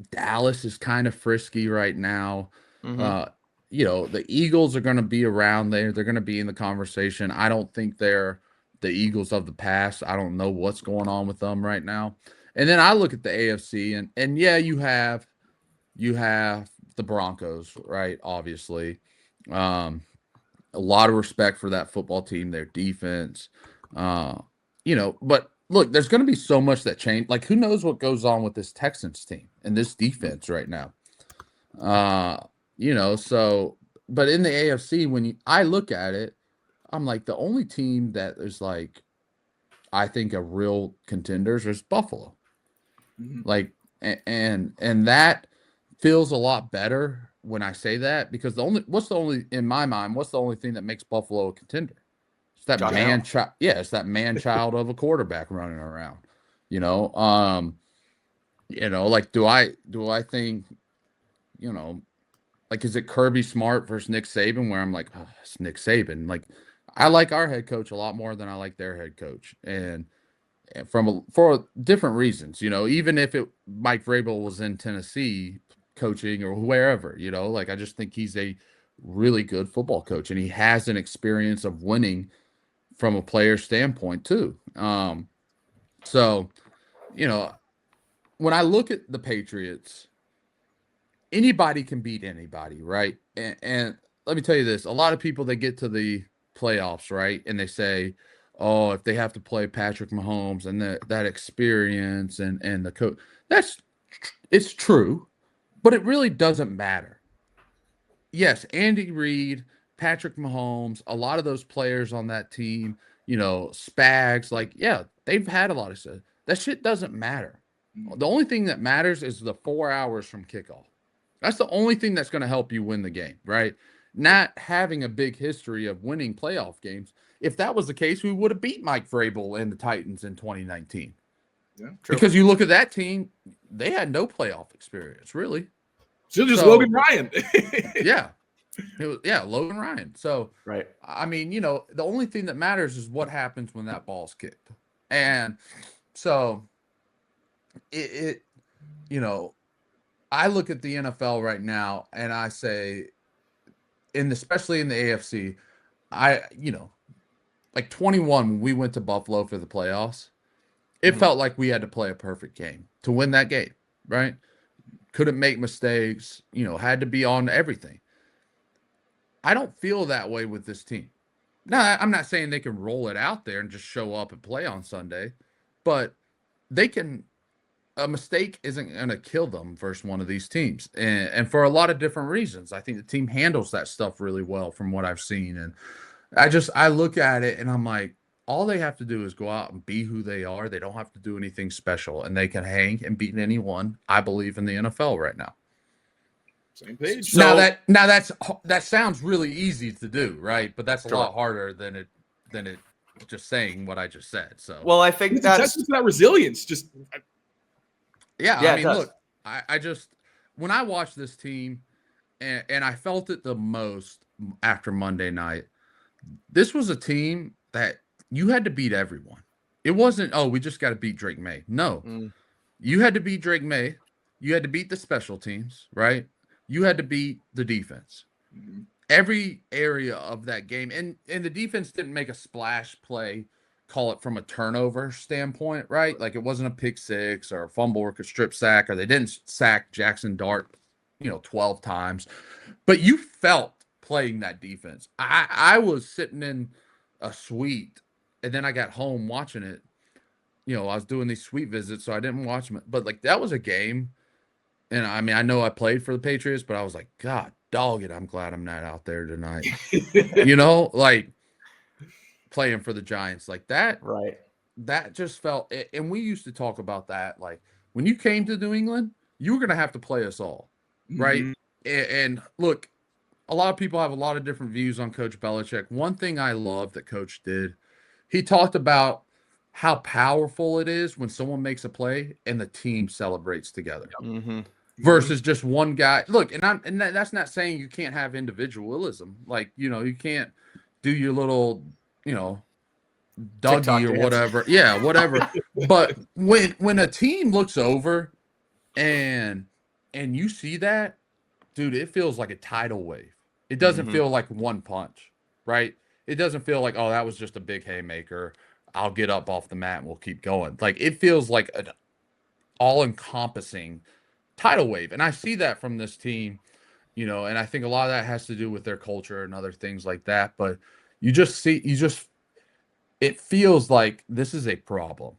Dallas is kind of frisky right now. Mm-hmm. The Eagles are going to be around there. They're going to be in the conversation. I don't think they're the Eagles of the past. I don't know what's going on with them right now. And then I look at the AFC, and yeah, you have the Broncos, right? Obviously, a lot of respect for that football team, their defense, but look, there's going to be so much that change. Like, who knows what goes on with this Texans team and this defense right now? So, but in the AFC, when I look at it, I'm like, the only team that is like, I think a real contenders is Buffalo. Mm-hmm. Like, and that feels a lot better when I say that, because in my mind, what's the only thing that makes Buffalo a contender? It's that man-child. Yeah, it's that man-child of a quarterback running around. Like, do I think, like, is it Kirby Smart versus Nick Saban, where I'm like, oh, it's Nick Saban. Like, I like our head coach a lot more than I like their head coach, and for different reasons. Even if Mike Vrabel was in Tennessee coaching or wherever, like, I just think he's a really good football coach, and he has an experience of winning from a player standpoint too. So, when I look at the Patriots, anybody can beat anybody, right? And let me tell you this: a lot of people that get to the playoffs, right, and they say, "Oh, if they have to play Patrick Mahomes and that experience and the coach," it's true, but it really doesn't matter. Yes, Andy Reid, Patrick Mahomes, a lot of those players on that team, Spags, like, yeah, they've had a lot of stuff. That shit doesn't matter. The only thing that matters is the 4 hours from kickoff. That's the only thing that's going to help you win the game, right? Not having a big history of winning playoff games. If that was the case, we would have beat Mike Vrabel and the Titans in 2019. Yeah, true. Because you look at that team, they had no playoff experience, really. So just Logan Ryan. Yeah. Logan Ryan. So, right. I mean, the only thing that matters is what happens when that ball's kicked. And so I look at the NFL right now and I say, especially in the AFC, like 21, when we went to Buffalo for the playoffs, it felt like we had to play a perfect game to win that game, right? Couldn't make mistakes, had to be on everything. I don't feel that way with this team. Now, I'm not saying they can roll it out there and just show up and play on Sunday, but they can. A mistake isn't going to kill them versus one of these teams. And for a lot of different reasons. I think the team handles that stuff really well from what I've seen. And I look at it and I'm like, all they have to do is go out and be who they are. They don't have to do anything special, and they can hang and beat anyone, I believe, in the NFL right now. Same page. So, that sounds really easy to do, right? But that's a lot harder than it just saying what I just said. So, well, I think that's that resilience. I mean, look, I just when I watched this team, and I felt it the most after Monday night. This was a team that you had to beat everyone. It wasn't, we just got to beat Drake Maye. No, you had to beat Drake Maye. You had to beat the special teams, right? You had to beat the defense. Every area of that game, and the defense didn't make a splash play, call it from a turnover standpoint, right? Like it wasn't a pick six or a fumble or a strip sack, or they didn't sack Jackson Dart, 12 times. But you felt playing that defense. I was sitting in a suite, and then I got home watching it. I was doing these suite visits, so I didn't watch them. But like that was a game. And I mean, I know I played for the Patriots, but I was like, God, dog it, I'm glad I'm not out there tonight. Like playing for the Giants like that. Right. That just felt, and we used to talk about that. Like when you came to New England, you were going to have to play us all. Right. And look, a lot of people have a lot of different views on Coach Belichick. One thing I love that Coach did, he talked about how powerful it is when someone makes a play and the team celebrates together. Versus just one guy. Look, and that's not saying you can't have individualism. Like, you can't do your little, Dougie or whatever. Yeah, whatever. But when a team looks over and you see that, dude, it feels like a tidal wave. It doesn't feel like one punch, right? It doesn't feel like, that was just a big haymaker. I'll get up off the mat and we'll keep going. Like it feels like an all-encompassing tidal wave. And I see that from this team, and I think a lot of that has to do with their culture and other things like that. But it feels like this is a problem,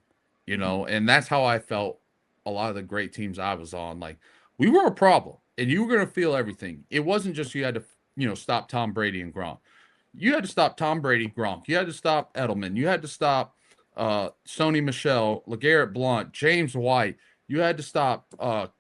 and that's how I felt a lot of the great teams I was on. Like we were a problem and you were going to feel everything. It wasn't just you had to, stop Tom Brady and Gronk. You had to stop Tom Brady, Gronk. You had to stop Edelman. You had to stop Sony Michel, LeGarrette Blount, James White. You had to stop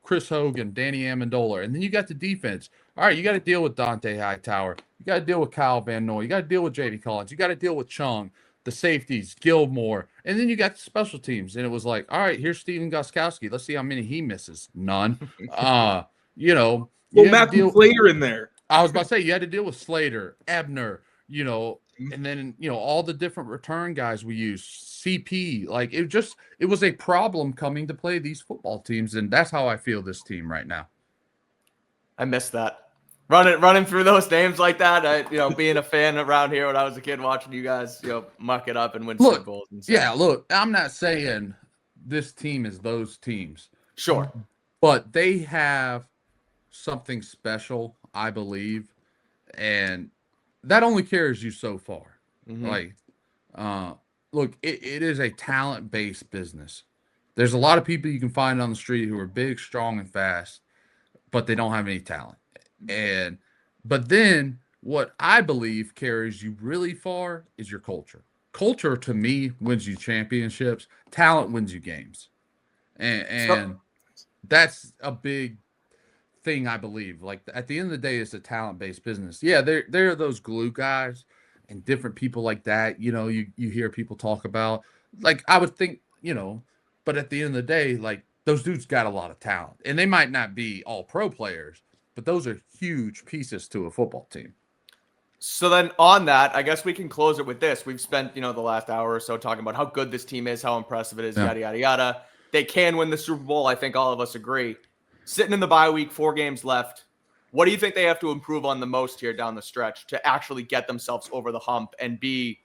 Chris Hogan, Danny Amendola. And then you got the defense. All right, you got to deal with Dante Hightower. You got to deal with Kyle Van Noy. You got to deal with J.D. Collins. You got to deal with Chung, the safeties, Gilmore. And then you got the special teams. And it was like, all right, here's Steven Gostkowski. Let's see how many he misses. None. Well, Matthew Slater in there. I was about to say, you had to deal with Slater, Ebner, and then, all the different return guys we use, CP. Like it was a problem coming to play these football teams. And that's how I feel this team right now. I miss that. Running through those names like that. Being a fan around here when I was a kid, watching you guys, muck it up and win Super Bowls. And stuff. Yeah, look, I'm not saying this team is those teams. Sure. But they have something special, I believe, and that only carries you so far. Mm-hmm. Like, look, it is a talent-based business. There's a lot of people you can find on the street who are big, strong, and fast, but they don't have any talent. But then what I believe carries you really far is your culture. Culture to me wins you championships. Talent wins you games, and that's a big thing I believe. Like at the end of the day, it's a talent based business. Yeah, there are those glue guys and different people like that. You hear people talk about. Like I would think, but at the end of the day, like those dudes got a lot of talent, and they might not be all pro players, but those are huge pieces to a football team. So then on that, I guess we can close it with this. We've spent, the last hour or so talking about how good this team is, how impressive it is, Yeah. yada, yada, yada. They can win the Super Bowl. I think all of us agree. Sitting in the bye week, 4 games left. What do you think they have to improve on the most here down the stretch to actually get themselves over the hump and be,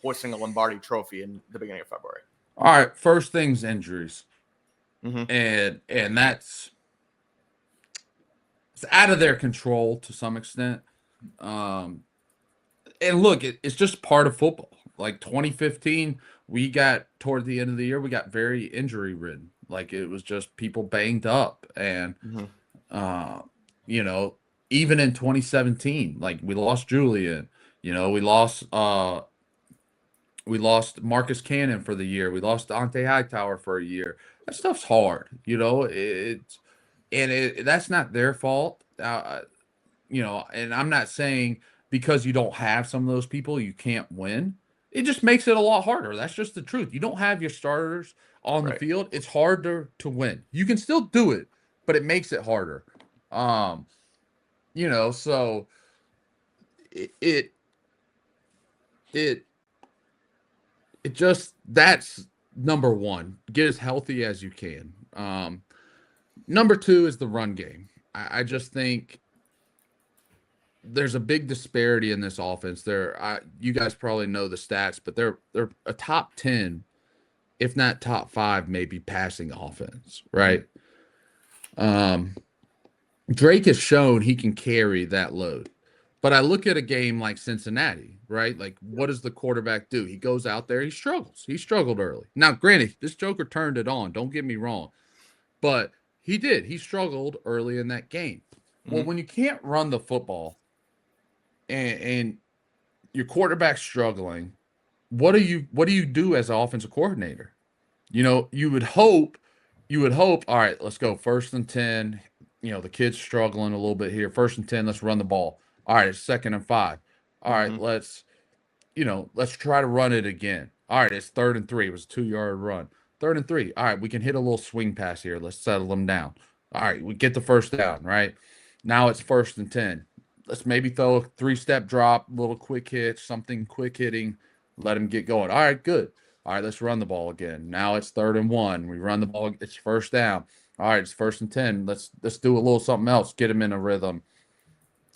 hoisting a Lombardi trophy in the beginning of February? All right, first thing's injuries. Mm-hmm. And it's out of their control to some extent. And look, it's just part of football. Like 2015, we got toward the end of the year, we got very injury ridden. Like it was just people banged up. And, even in 2017, like we lost Julian, we lost Marcus Cannon for the year. We lost Dante Hightower for a year. That stuff's hard, that's not their fault. And I'm not saying because you don't have some of those people, you can't win. It just makes it a lot harder. That's just the truth. You don't have your starters on the field. It's harder to win. You can still do it, but it makes it harder. So it just, that's number one. Get as healthy as you can. Number two is the run game. I just think there's a big disparity in this offense. You guys probably know the stats, but they're a top 10, if not top 5, maybe passing offense, right? Drake has shown he can carry that load. But I look at a game like Cincinnati, right? Like, what does the quarterback do? He goes out there, he struggles. He struggled early. Now, granted, this Joker turned it on. Don't get me wrong. But he did. He struggled early in that game. Well, when you can't run the football and your quarterback's struggling, what do you do as an offensive coordinator? You would hope, all right, let's go 1st and 10. The kid's struggling a little bit here. 1st and 10, let's run the ball. All right, it's 2nd and 5. All right, let's try to run it again. All right, it's 3rd and 3. It was a 2-yard run. 3rd and 3. All right, we can hit a little swing pass here. Let's settle them down. All right, we get the 1st down, right? Now it's 1st and 10. Let's maybe throw a 3-step drop, little quick hitch, something quick hitting, let him get going. All right, good. All right, let's run the ball again. Now it's 3rd and 1. We run the ball. It's 1st down. All right, it's 1st and 10. Let's do a little something else. Get him in a rhythm.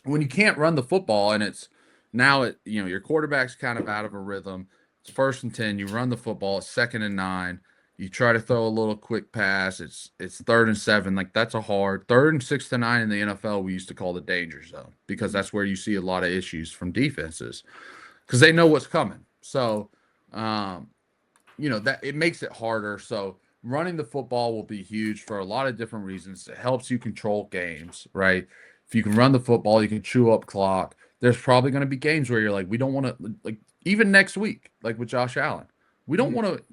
When you can't run the football and it's now your quarterback's kind of out of a rhythm. It's 1st and 10. You run the football. It's 2nd and 9. You try to throw a little quick pass. It's 3rd and 7. Like that's a hard 3rd and 6 to 9 in the NFL. We used to call the danger zone because that's where you see a lot of issues from defenses because they know what's coming. So, that it makes it harder. So running the football will be huge for a lot of different reasons. It helps you control games, right? If you can run the football, you can chew up clock. There's probably going to be games where you're like, we don't want to, like even next week, like with Josh Allen, we don't want to.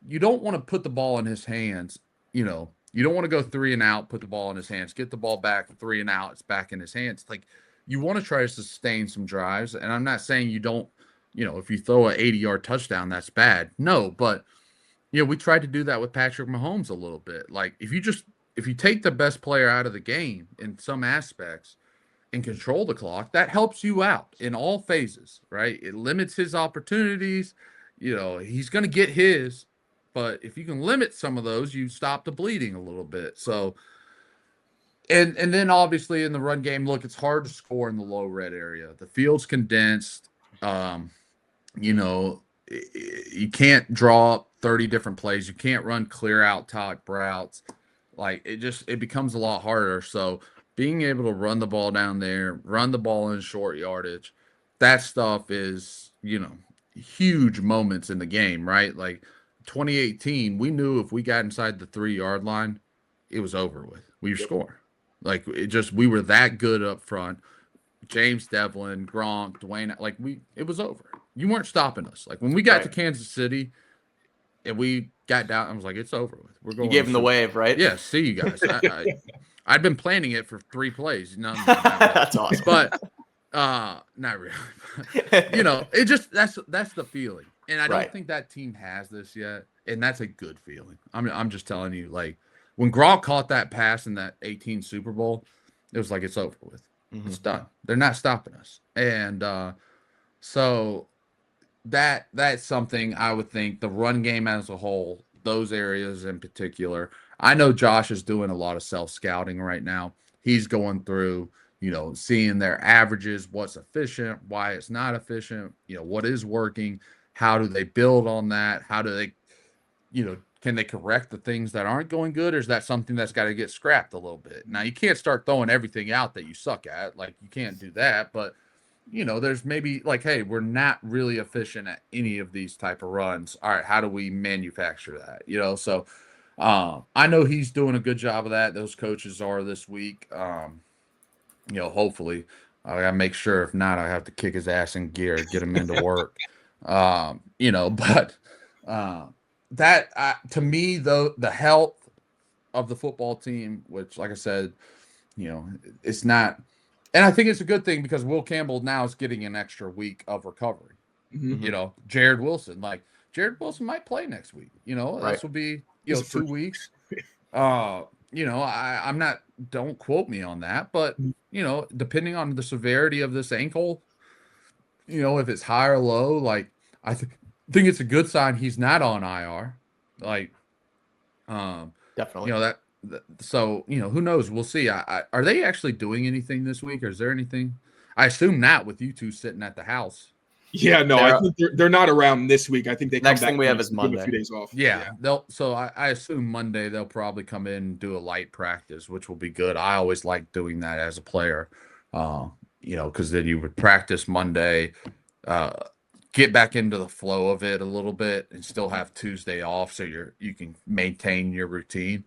You don't want to put the ball in his hands. You don't want to go 3 and out, put the ball in his hands, get the ball back 3 and out. It's back in his hands. Like you want to try to sustain some drives. And I'm not saying you don't, if you throw an 80-yard touchdown, that's bad. No, but we tried to do that with Patrick Mahomes a little bit. Like if you take the best player out of the game in some aspects and control the clock, that helps you out in all phases, right? It limits his opportunities. He's going to get his. But if you can limit some of those, you stop the bleeding a little bit. So, and then obviously in the run game, look, it's hard to score in the low red area. The field's condensed. You can't draw up 30 different plays. You can't run clear out type routes. Like it becomes a lot harder. So being able to run the ball down there, run the ball in short yardage, that stuff is, huge moments in the game, right? Like 2018, we knew if we got inside the 3-yard line, it was over with. We score. Like we were that good up front. James Devlin, Gronk, Dwayne, it was over. You weren't stopping us. Like when we got to Kansas City and we got down, I was like, it's over with. We're going. You gave him the wave, right? Yeah, see you guys. I'd been planning it for 3 plays. That's awesome. But not really. It just that's the feeling. And I don't think that team has this yet. And that's a good feeling. I'm just telling you, like when Gronk caught that pass in that 18 Super Bowl, it was like it's over with. Mm-hmm. It's done. They're not stopping us. And so that's something I would think the run game as a whole, those areas in particular. I know Josh is doing a lot of self-scouting right now. He's going through, seeing their averages, what's efficient, why it's not efficient, what is working, how do they build on that? How do they, can they correct the things that aren't going good? Or is that something that's got to get scrapped a little bit? Now, you can't start throwing everything out that you suck at. Like, you can't do that. But, there's maybe like, hey, we're not really efficient at any of these type of runs. All right, how do we manufacture that? So I know he's doing a good job of that. Those coaches are this week. Hopefully. I got to make sure. If not, I have to kick his ass in gear, get him into work. But that to me, though, the health of the football team, which, like I said, it's not, and I think it's a good thing because Will Campbell now is getting an extra week of recovery. Mm-hmm. Jared Wilson might play next week. This will be 2 weeks. I'm not. Don't quote me on that, but depending on the severity of this ankle, if it's high or low, like I think it's a good sign he's not on IR. Like, definitely. So who knows? We'll see. Are they actually doing anything this week, or is there anything? I assume not with you two sitting at the house. Yeah, no, I think they're not around this week. I think they next thing we have is Monday. A few days off. Yeah. So I assume Monday they'll probably come in and do a light practice, which will be good. I always like doing that as a player, because then you would practice Monday, get back into the flow of it a little bit, and still have Tuesday off, so you can maintain your routine.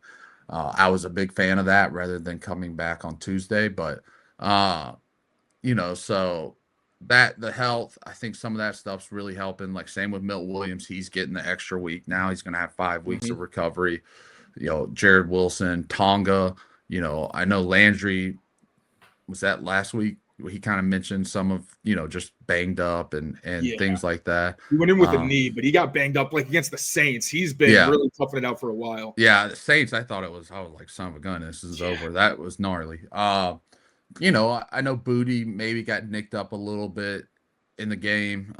I was a big fan of that rather than coming back on Tuesday, but so. That the health, I think some of that stuff's really helping. Like same with Milt Williams, he's getting the extra week now. He's going to have 5 weeks of recovery. Jared Wilson, Tonga. I know Landry was that last week. He kind of mentioned some of just banged up and things like that. He went in with a knee, but he got banged up like against the Saints. He's been really toughing it out for a while. Yeah, the Saints. I was like, son of a gun, this is over. That was gnarly. I know Booty maybe got nicked up a little bit in the game.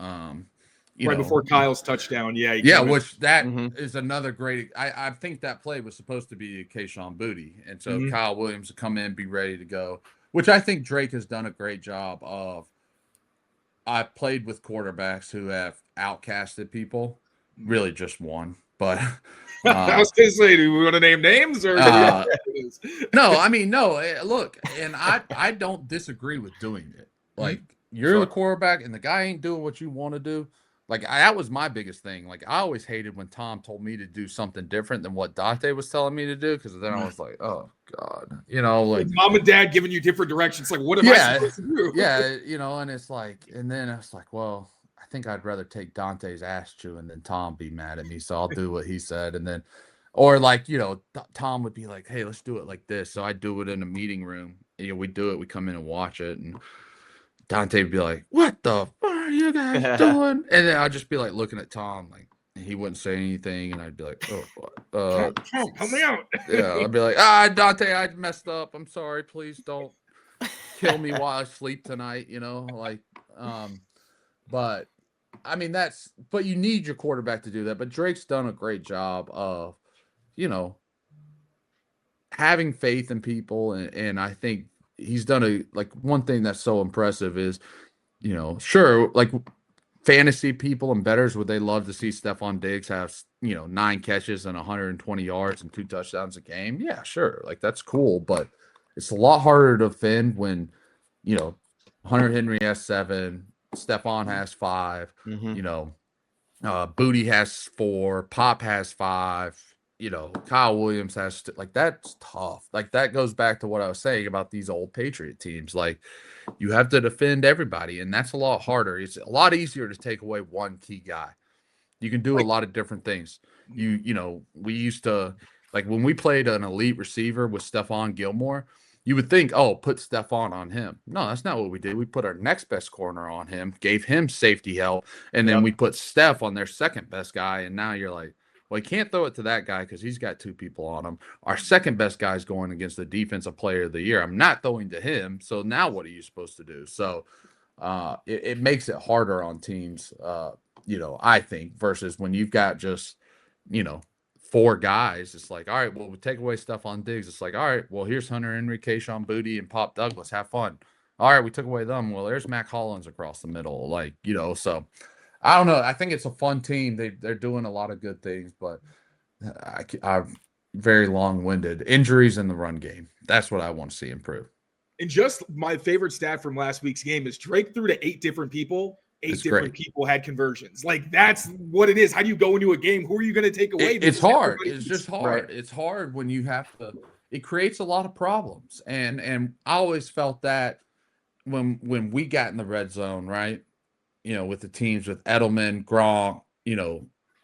Before Kyle's touchdown. Yeah. Which that is another great. I think that play was supposed to be Kayshawn Booty. And so Kyle Williams to come in, be ready to go, which I think Drake has done a great job of. I've played with quarterbacks who have outcasted people, really just one, but. I was going to say, do we want to name names or? No. Look, and I don't disagree with doing it. Like you're the quarterback, and the guy ain't doing what you want to do. Like that was my biggest thing. Like I always hated when Tom told me to do something different than what Dante was telling me to do, because then I was like, oh God, like mom and dad giving you different directions. Like what am I supposed to do? Yeah, and it's like, and then I was like, well. I think I'd rather take Dante's ass chewing than Tom be mad at me. So I'll do what he said. And then, or like, Tom would be like, hey, let's do it like this. So I do it in a meeting room. We do it. We come in and watch it. And Dante would be like, what the fuck are you guys doing? And then I'd just be like looking at Tom, like, he wouldn't say anything. And I'd be like, oh, help me out. Yeah. I'd be like, Dante, I messed up. I'm sorry. Please don't kill me while I sleep tonight. But I mean, but you need your quarterback to do that. But Drake's done a great job of, having faith in people. And I think he's done one thing that's so impressive is, sure, like fantasy people and bettors, would they love to see Stephon Diggs have, 9 catches and 120 yards and 2 touchdowns a game? Yeah, sure. Like that's cool. But It's a lot harder to defend when, Hunter Henry has 7, Stephon has 5, Booty has 4, Pop has 5, Kyle Williams has like that's tough. Like that goes back to what I was saying about these old Patriot teams. Like you have to defend everybody, and that's a lot harder. It's a lot easier to take away one key guy. You can do a lot of different things. We used to, like when we played an elite receiver with Stephon Gilmore, you would think, oh, put Stephon on him. No, that's not what we did. We put our next best corner on him, gave him safety help, and then we put Steph on their second best guy. And now you're like, well, you can't throw it to that guy because he's got 2 people on him. Our second best guy is going against the defensive player of the year. I'm not throwing to him. So now what are you supposed to do? So it makes it harder on teams, I think, versus when you've got just, 4 guys. It's like, all right, well, we take away stuff on Diggs. It's like, all right, well, here's Hunter Henry, Kayshon Boutte, and Pop Douglas. Have fun. All right, we took away them. Well, there's Mac Hollins across the middle. Like, so I don't know. I think it's a fun team. They're doing a lot of good things, but I'm very long-winded. Injuries in the run game. That's what I want to see improve. And just my favorite stat from last week's game is Drake threw to 8 different people. 8 different people had conversions. Like that's what it is. How do you go into a game? Who are you going to take away? It's hard. It's just hard. Right. It's hard when you have to. It creates a lot of problems, and I always felt that when we got in the red zone, right? With the teams with Edelman, Gronk,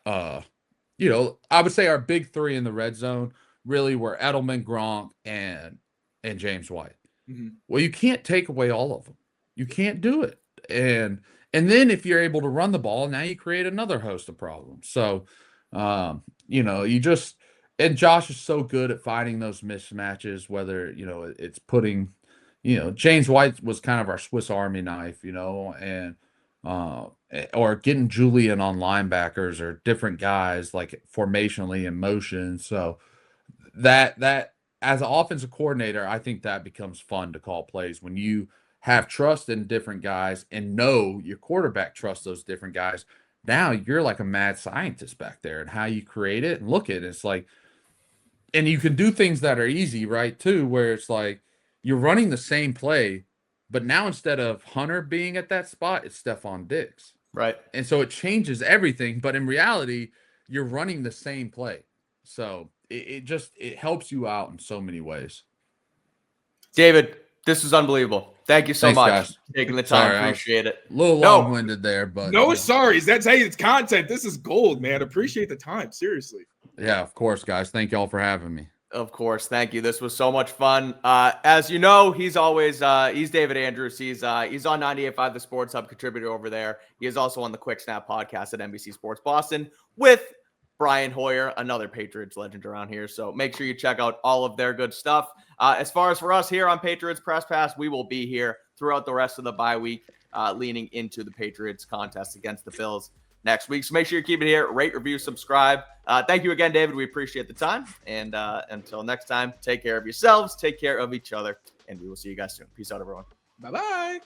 I would say our big 3 in the red zone really were Edelman, Gronk, and James White. Mm-hmm. Well, you can't take away all of them. You can't do it, and then if you're able to run the ball, now you create another host of problems. So, you just – and Josh is so good at finding those mismatches, whether, it's putting – James White was kind of our Swiss Army knife, and or getting Julian on linebackers or different guys like formationally in motion. So that as an offensive coordinator, I think that becomes fun to call plays when you – have trust in different guys and know your quarterback trusts those different guys. Now you're like a mad scientist back there and how you create it and look at it. It's like, and you can do things that are easy, right? Too, where it's like you're running the same play, but now instead of Hunter being at that spot, it's Stephon Diggs. Right. And so it changes everything. But in reality, you're running the same play. So it helps you out in so many ways. David, this was unbelievable. Thank you so Thanks, much guys. for taking the time. Sorry, appreciate it. A little long-winded there, but no sorries. That's hey, it's content. This is gold, man. Appreciate the time. Seriously. Yeah, of course, guys. Thank y'all for having me. Of course. Thank you. This was so much fun. As you know, he's always he's David Andrews. He's on 98.5 The Sports Hub, contributor over there. He is also on the Quick Snap podcast at NBC Sports Boston with Brian Hoyer, another Patriots legend around here. So make sure you check out all of their good stuff. As far as for us here on Patriots Press Pass, we will be here throughout the rest of the bye week, leaning into the Patriots contest against the Bills next week. So make sure you keep it here. Rate, review, subscribe. Thank you again, David. We appreciate the time. And until next time, take care of yourselves, take care of each other, and we will see you guys soon. Peace out, everyone. Bye-bye.